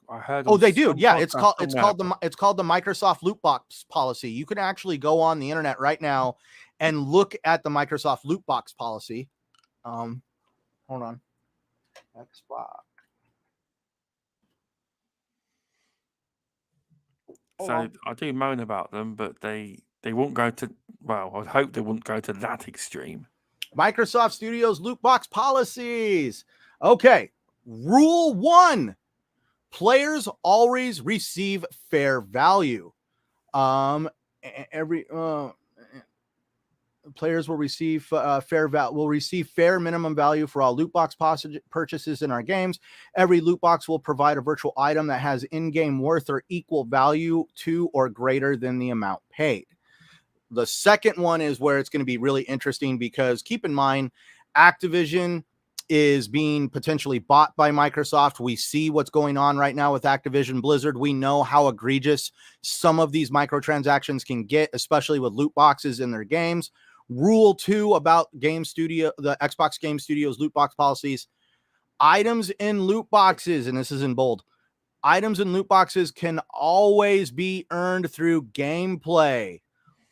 I heard. Oh, they do. Yeah, it's called the Microsoft loot box policy. You can actually go on the internet right now and look at the Microsoft loot box policy. Hold on. Xbox. So I do moan about them, but they won't go to. Well, I hope they wouldn't go to that extreme. Microsoft Studios loot box policies. Okay. Rule 1. Players always receive fair value. Every players will receive fair minimum value for all loot box purchases in our games. Every loot box will provide a virtual item that has in-game worth or equal value to or greater than the amount paid. The second one is where it's going to be really interesting, because keep in mind, Activision is being potentially bought by Microsoft. We see what's going on right now with Activision Blizzard. We know how egregious some of these microtransactions can get, especially with loot boxes in their games. Rule 2 about the Xbox Game Studios loot box policies: items in loot boxes, and this is in bold, items in loot boxes can always be earned through gameplay.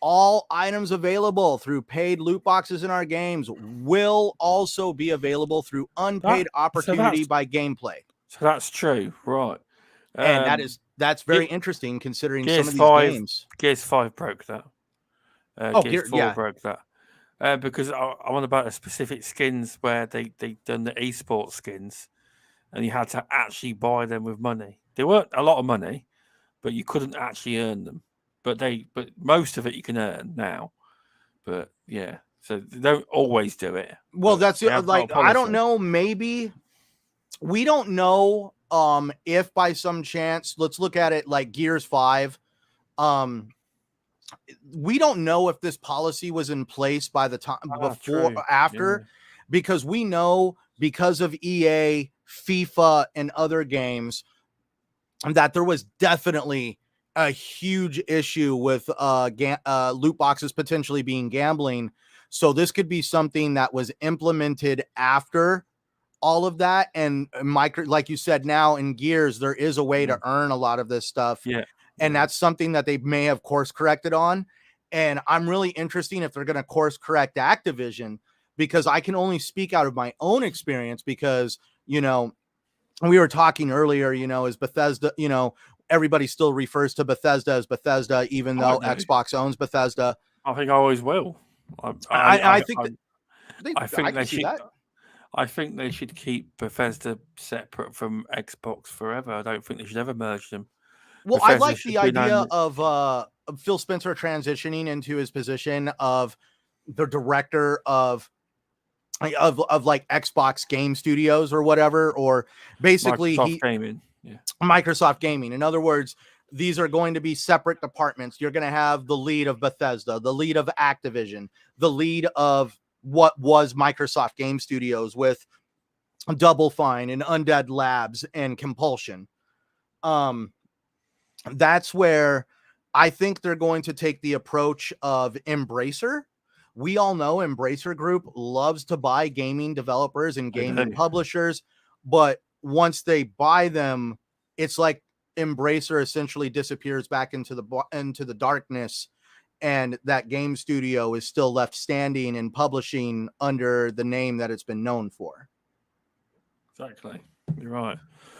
All items available through paid loot boxes in our games will also be available through unpaid opportunity by gameplay. So that's true, right? And that's very interesting, considering Gears some of 5, these games. Gears 5 broke that. Gears 4 broke that. Because I want about the specific skins where they done the esports skins, and you had to actually buy them with money. They weren't a lot of money, but you couldn't actually earn them. But most of it you can earn now. But yeah, so they don't always do it. Well, that's like, I don't know, maybe we don't know if by some chance, let's look at it like Gears 5. We don't know if this policy was in place by the time before or after, because we know, because of EA, FIFA, and other games, that there was definitely a huge issue with loot boxes potentially being gambling. So this could be something that was implemented after all of that. And like you said, now in Gears, there is a way to earn a lot of this stuff. Yeah. And that's something that they may have course corrected on. And I'm really interested if they're going to course correct Activision, because I can only speak out of my own experience, because, we were talking earlier, is Bethesda, everybody still refers to Bethesda as Bethesda, even though Xbox owns Bethesda. I think I always will. I think they should keep Bethesda separate from Xbox forever. I don't think they should ever merge them. Well, Bethesda, I like the idea of Phil Spencer transitioning into his position of the director of like Xbox Game Studios or whatever, or basically Microsoft Gaming. In other words, these are going to be separate departments. You're going to have the lead of Bethesda, the lead of Activision, the lead of what was Microsoft Game Studios with Double Fine and Undead Labs and Compulsion. That's where I think they're going to take the approach of Embracer. We all know Embracer Group loves to buy gaming developers and gaming publishers, but once they buy them, it's like Embracer essentially disappears back into the darkness, and that game studio is still left standing and publishing under the name that it's been known for. Exactly. You're right.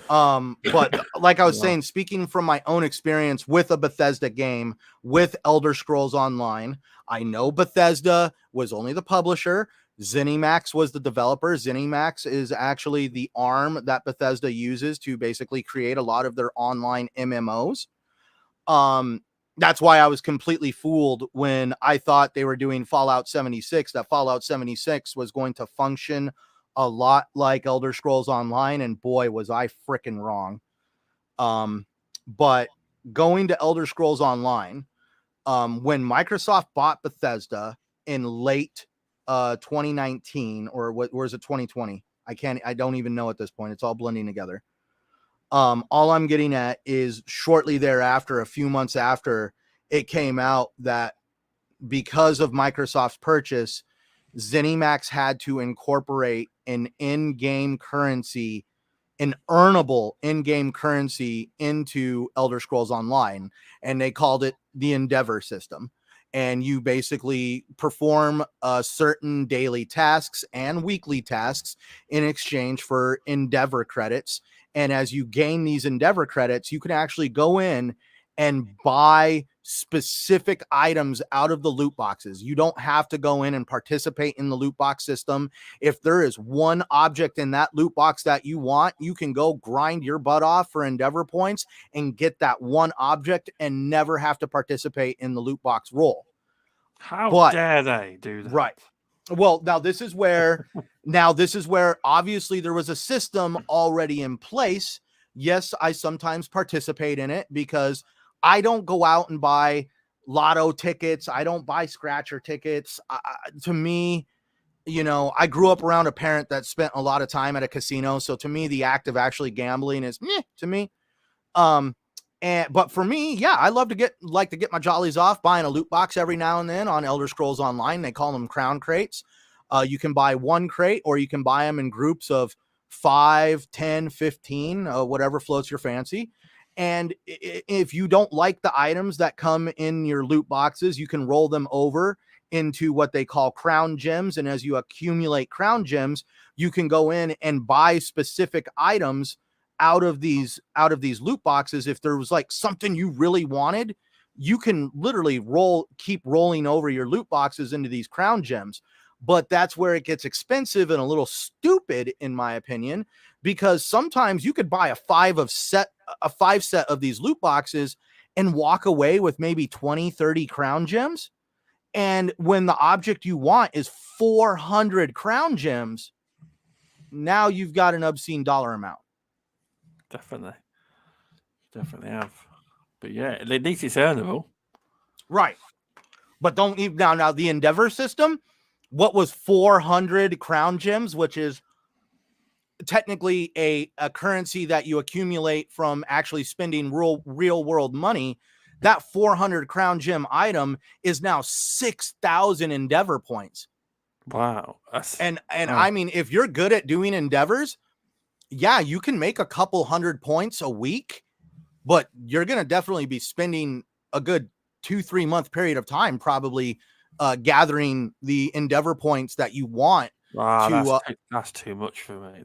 But like I was saying, speaking from my own experience with a Bethesda game, with Elder Scrolls Online, I know Bethesda was only the publisher. ZeniMax was the developer. ZeniMax is actually the arm that Bethesda uses to basically create a lot of their online MMOs. That's why I was completely fooled when I thought they were doing Fallout 76, that Fallout 76 was going to function a lot like Elder Scrolls Online, and boy, was I freaking wrong. But going to Elder Scrolls Online, when Microsoft bought Bethesda in late 2019, or is it 2020? I don't even know at this point. It's all blending together. All I'm getting at is shortly thereafter, a few months after, it came out that because of Microsoft's purchase, ZeniMax had to incorporate an in-game currency, an earnable in-game currency, into Elder Scrolls Online, and they called it the Endeavor system. And you basically perform certain daily tasks and weekly tasks in exchange for Endeavor credits. And as you gain these Endeavor credits, you can actually go in and buy specific items out of the loot boxes. You don't have to go in and participate in the loot box system. If there is one object in that loot box that you want, you can go grind your butt off for Endeavor points and get that one object and never have to participate in the loot box roll. How dare they do that? Right. Well, now this is where obviously there was a system already in place. Yes, I sometimes participate in it because I don't go out and buy lotto tickets. I don't buy scratcher tickets. To me, I grew up around a parent that spent a lot of time at a casino. So to me, the act of actually gambling is meh to me. But for me, yeah, I like to get my jollies off buying a loot box every now and then on Elder Scrolls Online. They call them crown crates. You can buy one crate or you can buy them in groups of 5, 10, 15, whatever floats your fancy. And if you don't like the items that come in your loot boxes, you can roll them over into what they call crown gems. And as you accumulate crown gems, you can go in and buy specific items out of these loot boxes. If there was like something you really wanted, you can literally keep rolling over your loot boxes into these crown gems. But that's where it gets expensive and a little stupid, in my opinion, because sometimes you could buy a 5 set of these loot boxes and walk away with maybe 20, 30 crown gems. And when the object you want is 400 crown gems, now you've got an obscene dollar amount. Definitely have. But yeah, at least it's earnable. Right. But don't even now the Endeavor system, what was 400 crown gems, which is technically a currency that you accumulate from actually spending real world money. That 400 crown gem item is now 6,000 Endeavor points. Wow. And I mean, if you're good at doing endeavors, yeah, you can make a couple hundred points a week, but you're going to definitely be spending a good 2-3 month period of time, probably gathering the Endeavor points that you want. Wow, that's too much for me.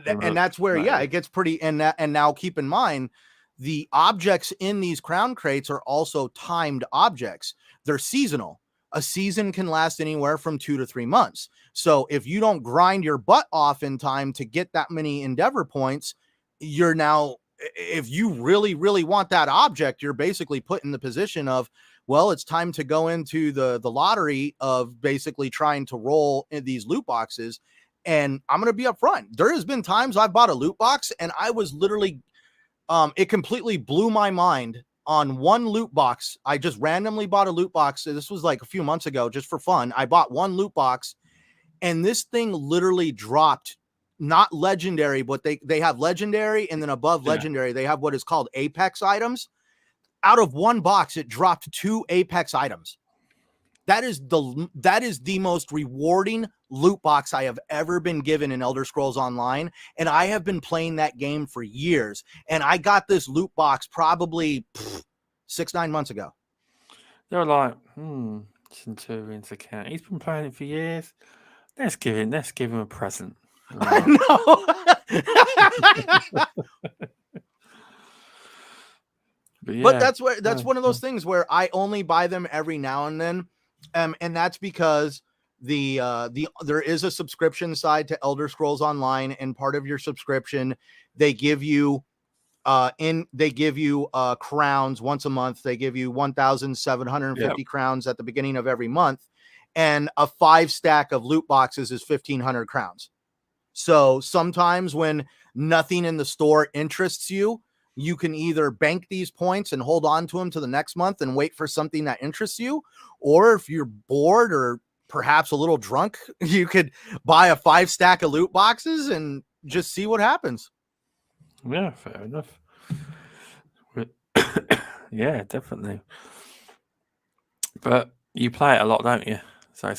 And that's where, yeah, it gets pretty. And now keep in mind, the objects in these crown crates are also timed objects. They're seasonal. A season can last anywhere from 2 to 3 months. So if you don't grind your butt off in time to get that many Endeavor points, you're now, if you really, really want that object, you're basically put in the position of, well, it's time to go into the lottery of basically trying to roll in these loot boxes. And I'm going to be upfront. There has been times I've bought a loot box and I was literally, it completely blew my mind. On one loot box, I just randomly bought a loot box. This was like a few months ago, just for fun. I bought one loot box, and this thing literally dropped, not legendary, but they have legendary, and then above legendary, they have what is called Apex items. Out of one box, it dropped 2 Apex items. That is the most rewarding loot box I have ever been given in Elder Scrolls Online. And I have been playing that game for years. And I got this loot box probably 6-9 months ago. They're like, Centurion's account. He's been playing it for years. Let's give him a present. I know. But that's one of those things where I only buy them every now and then. And that's because there is a subscription side to Elder Scrolls Online, and part of your subscription, they give you crowns once a month. They give you 1,750 crowns at the beginning of every month, and a 5 stack of loot boxes is 1,500 crowns. So sometimes when nothing in the store interests you, you can either bank these points and hold on to them to the next month and wait for something that interests you. Or if you're bored or perhaps a little drunk, you could buy a 5 stack of loot boxes and just see what happens. Yeah, fair enough. Yeah, definitely. But you play it a lot, don't you? So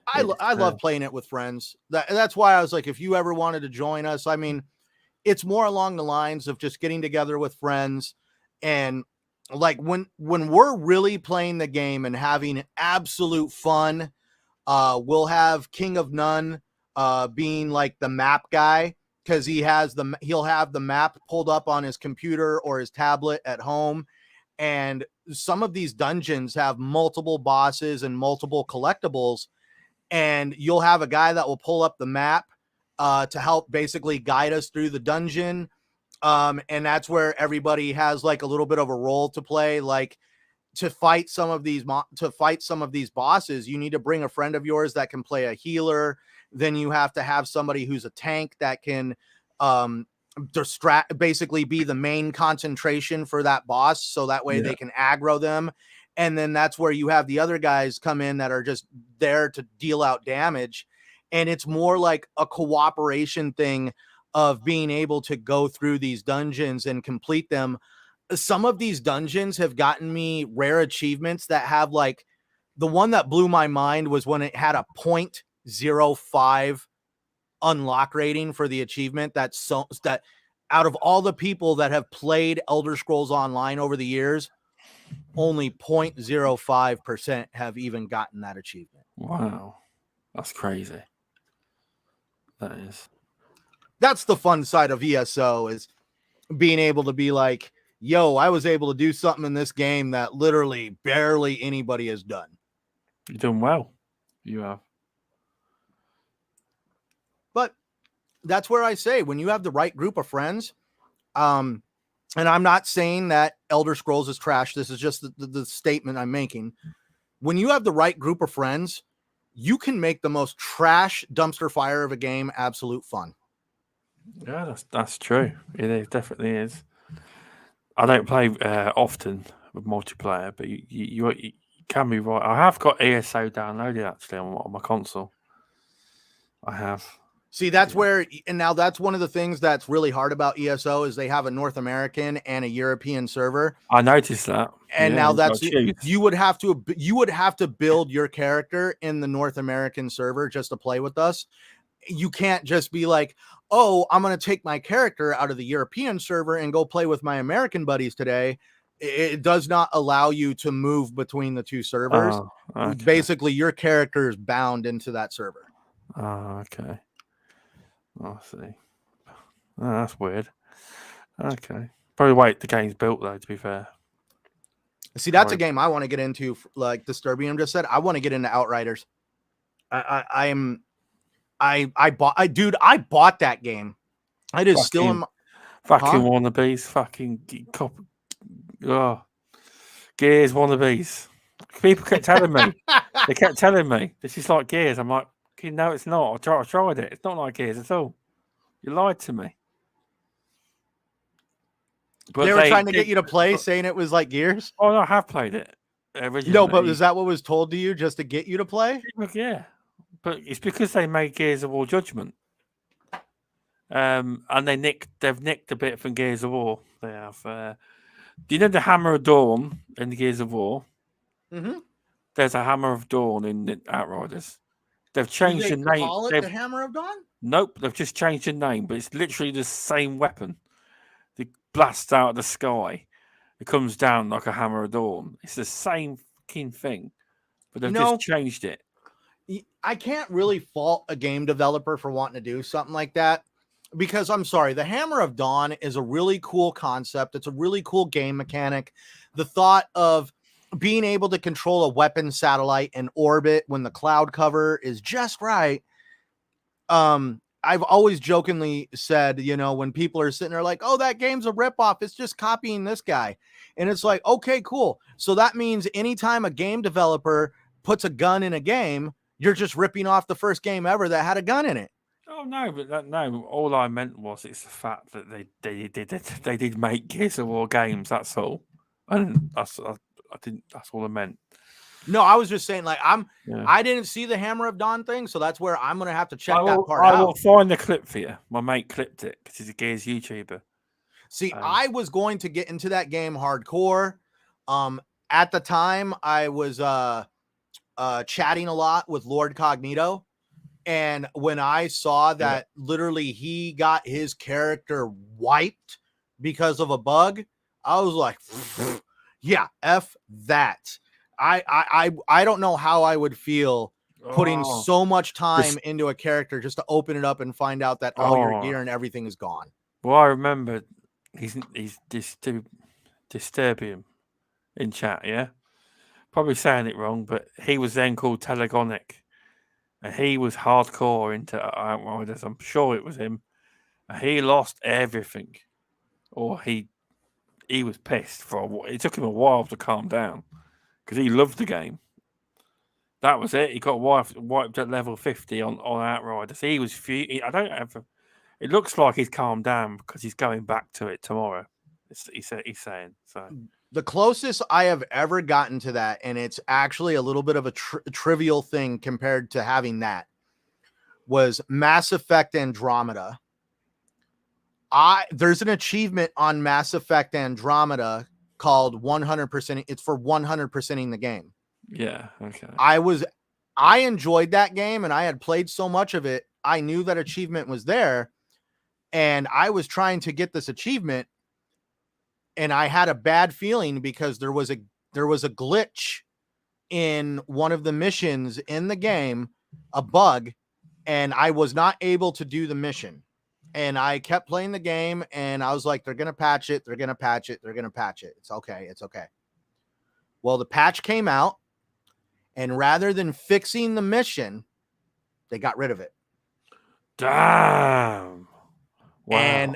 I love playing it with friends. That's why I was like, if you ever wanted to join us, I mean, it's more along the lines of just getting together with friends. And like when we're really playing the game and having absolute fun, we'll have King of None being like the map guy, because he'll have the map pulled up on his computer or his tablet at home. And some of these dungeons have multiple bosses and multiple collectibles, and you'll have a guy that will pull up the map to help basically guide us through the dungeon. And that's where everybody has like a little bit of a role to play. Like, to fight some of these bosses, you need to bring a friend of yours that can play a healer. Then you have to have somebody who's a tank that can basically be the main concentration for that boss, so that way they can aggro them. And then that's where you have the other guys come in that are just there to deal out damage. And it's more like a cooperation thing of being able to go through these dungeons and complete them. Some of these dungeons have gotten me rare achievements that have, like, the one that blew my mind was when it had a 0.05 unlock rating for the achievement. That out of all the people that have played Elder Scrolls Online over the years, only 0.05% have even gotten that achievement. Wow. That's crazy. That's the fun side of ESO, is being able to be like, yo, I was able to do something in this game that literally barely anybody has done. You're doing well. You have. But that's where I say, when you have the right group of friends, and I'm not saying that Elder Scrolls is trash. This is just the statement I'm making. When you have the right group of friends, you can make the most trash dumpster fire of a game absolute fun. Yeah, that's true. It definitely is. I don't play often with multiplayer, but you can be right. I have got ESO downloaded actually on my console. I have. See, that's where, and now that's one of the things that's really hard about ESO is they have a North American and a European server. I noticed that. And now that's, you would have to build your character in the North American server just to play with us. You can't just be like, oh, I'm going to take my character out of the European server and go play with my American buddies today. It does not allow you to move between the two servers. Oh, okay. Basically, your character is bound into that server. Oh, okay. I see. Oh, that's weird. Okay. Probably wait the game's built though, to be fair. See, that's a game I want to get into, like Disturbium just said. I want to get into Outriders. I bought that game. It is still in my fucking wannabes, fucking Gears wannabes. People kept telling me. They kept telling me this is like Gears. I'm like, no, it's not. I tried it. It's not like Gears at all. You lied to me. But they were trying to get you to play, saying it was like Gears. Oh, no, I have played it originally. No, but is that what was told to you, just to get you to play? Yeah, but it's because they made Gears of War Judgment, and they've nicked a bit from Gears of War. They have. Do you know the Hammer of Dawn in the Gears of War? Mm-hmm. There's a Hammer of Dawn in the Outriders. They've changed the name. Call it the Hammer of Dawn? Nope, they've just changed the name, but it's literally the same weapon. It blasts out of the sky. It comes down like a Hammer of Dawn. It's the same fucking thing, but they've just changed it. I can't really fault a game developer for wanting to do something like that, because I'm sorry, the Hammer of Dawn is a really cool concept. It's a really cool game mechanic. The thought of being able to control a weapon satellite in orbit when the cloud cover is just right. I've always jokingly said, when people are sitting there like, oh, that game's a ripoff, it's just copying this guy. And it's like, okay, cool. So that means anytime a game developer puts a gun in a game, you're just ripping off the first game ever that had a gun in it. Oh no, but no. All I meant was it's the fact that they did make Gears of War games. That's all. And that's all I meant. No, I was just saying, like, I didn't see the Hammer of Dawn thing, so that's where I'm gonna have to check that part out. I will find the clip for you. My mate clipped it because he's a Gears YouTuber. See, I was going to get into that game hardcore. At the time, I was chatting a lot with Lord Cognito, and when I saw that literally he got his character wiped because of a bug, I was like, yeah, F that. I don't know how I would feel putting so much time into a character just to open it up and find out that all your gear and everything is gone. Well, I remember he's Disturbium. in chat, yeah? Probably saying it wrong, but he was then called Telegonic. And he was hardcore into Outriders. I'm sure it was him. And he lost everything. Or he was pissed for a while. It took him a while to calm down because he loved the game. That was it. He got wiped at level 50 on Outriders. He was I don't have. It looks like he's calmed down because he's going back to it tomorrow. He's saying so. The closest I have ever gotten to that, and it's actually a little bit of a trivial thing compared to having that, was Mass Effect Andromeda. There's an achievement on Mass Effect Andromeda called 100%. It's for 100%ing the game. Yeah. Okay. I enjoyed that game, and I had played so much of it. I knew that achievement was there, and I was trying to get this achievement, and I had a bad feeling because there was a glitch in one of the missions in the game, a bug, and I was not able to do the mission. And I kept playing the game, and I was like, they're going to patch it. They're going to patch it. They're going to patch it. It's okay. It's okay. Well, the patch came out, and rather than fixing the mission, they got rid of it. Damn. Wow. And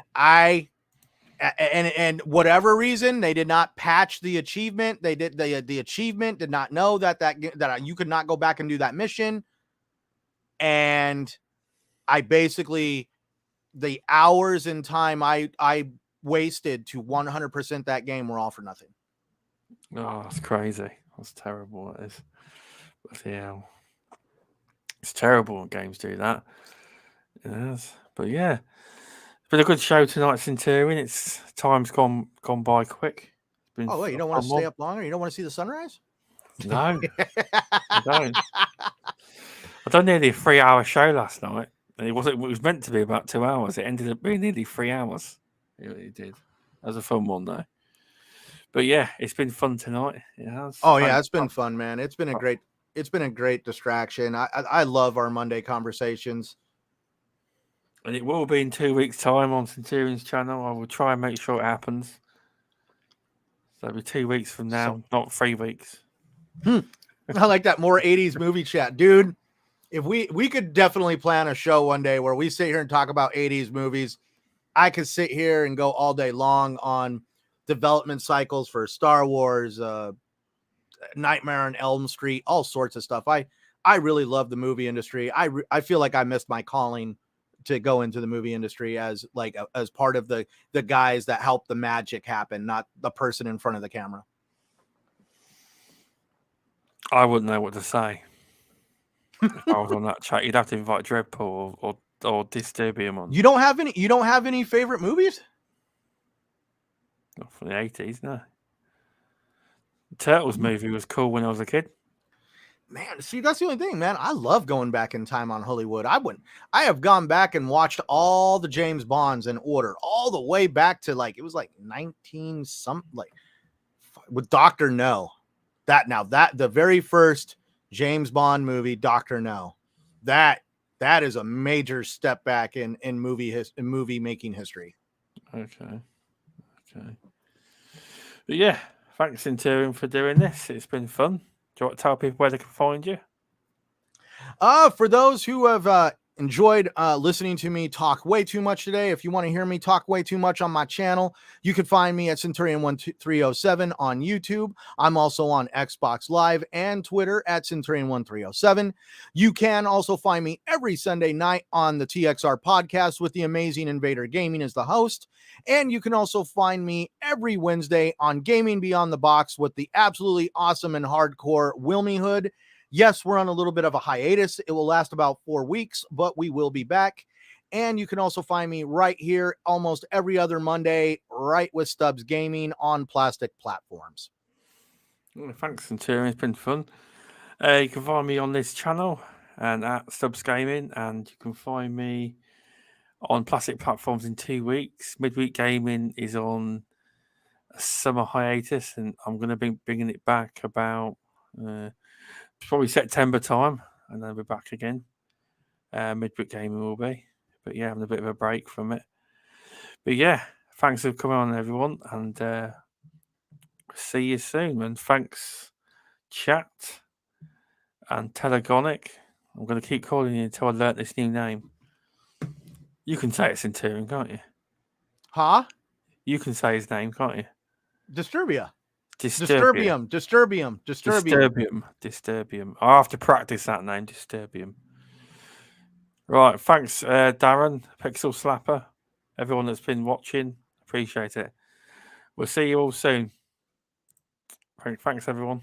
and whatever reason, they did not patch the achievement. They did the achievement did not know that you could not go back and do that mission. And I basically, the hours in time I wasted to 100% that game were all for nothing. Oh, that's crazy. That's terrible. It is. But yeah, it's terrible when games do that. Yes. But yeah, it's been a good show tonight, Centurion. It's time's gone by quick. It's been wait, you don't want to stay up longer? You don't want to see the sunrise? No, I don't. I done nearly a 3-hour show last night. And it was meant to be about 2 hours. It ended up being nearly 3 hours. It did. That was a fun one though. But yeah, it's been fun tonight. It has. Oh yeah, it's been fun, man. It's been a great distraction. I love our Monday conversations. And it will be in 2 weeks' time on Centurion's channel. I will try and make sure it happens. So it'll be 2 weeks from now, not 3 weeks. I like that. More 80s movie chat, dude. If we could definitely plan a show one day where we sit here and talk about 80s movies. I could sit here and go all day long on development cycles for Star Wars, Nightmare on Elm Street, all sorts of stuff. I really love the movie industry. I feel like I missed my calling to go into the movie industry as part of the guys that help the magic happen, not the person in front of the camera. I wouldn't know what to say. If I was on that chat, you'd have to invite Dreadpool or Disturbium on. You don't have any favorite movies? Not from the 80s, no. The Turtles movie was cool when I was a kid. Man, see, that's the only thing, man. I love going back in time on Hollywood. I have gone back and watched all the James Bonds in order, all the way back to it was 19 something, with Dr. No. That the very first James Bond movie, Dr. No. That is a major step back in movie making history. Okay. But yeah, thanks Centurion for doing this. It's been fun. Do you want to tell people where they can find you? For those who have enjoyed listening to me talk way too much today, if you want to hear me talk way too much on my channel, you can find me at Centurion1307 on YouTube. I'm also on Xbox Live and Twitter at Centurion1307. You can also find me every Sunday night on the TXR podcast with the amazing Invader Gaming as the host. And you can also find me every Wednesday on Gaming Beyond the Box with the absolutely awesome and hardcore Wilmy Hood. Yes, we're on a little bit of a hiatus. It will last about 4 weeks, but we will be back. And you can also find me right here almost every other Monday, right with Stubbs Gaming on plastic platforms. Well, thanks, Centurion. It's been fun. You can find me on this channel and at Stubbs Gaming, and you can find me on plastic platforms in 2 weeks. Midweek Gaming is on a summer hiatus, and I'm going to be bringing it back about probably September time, and then we're back again. Midweek Gaming will be, but yeah, having a bit of a break from it. But yeah, thanks for coming on, everyone, and See you soon, and thanks, chat and Telegonic. I'm going to keep calling you until I learn this new name. You can say it's Centurion, can't you? Huh? You can say his name, can't you? Disturbia. Disturbia. Disturbium. Disturbium. I have to practice that name, Disturbium. Right, thanks, Darren, Pixel Slapper, everyone that's been watching. Appreciate it. We'll see you all soon. Thanks, everyone.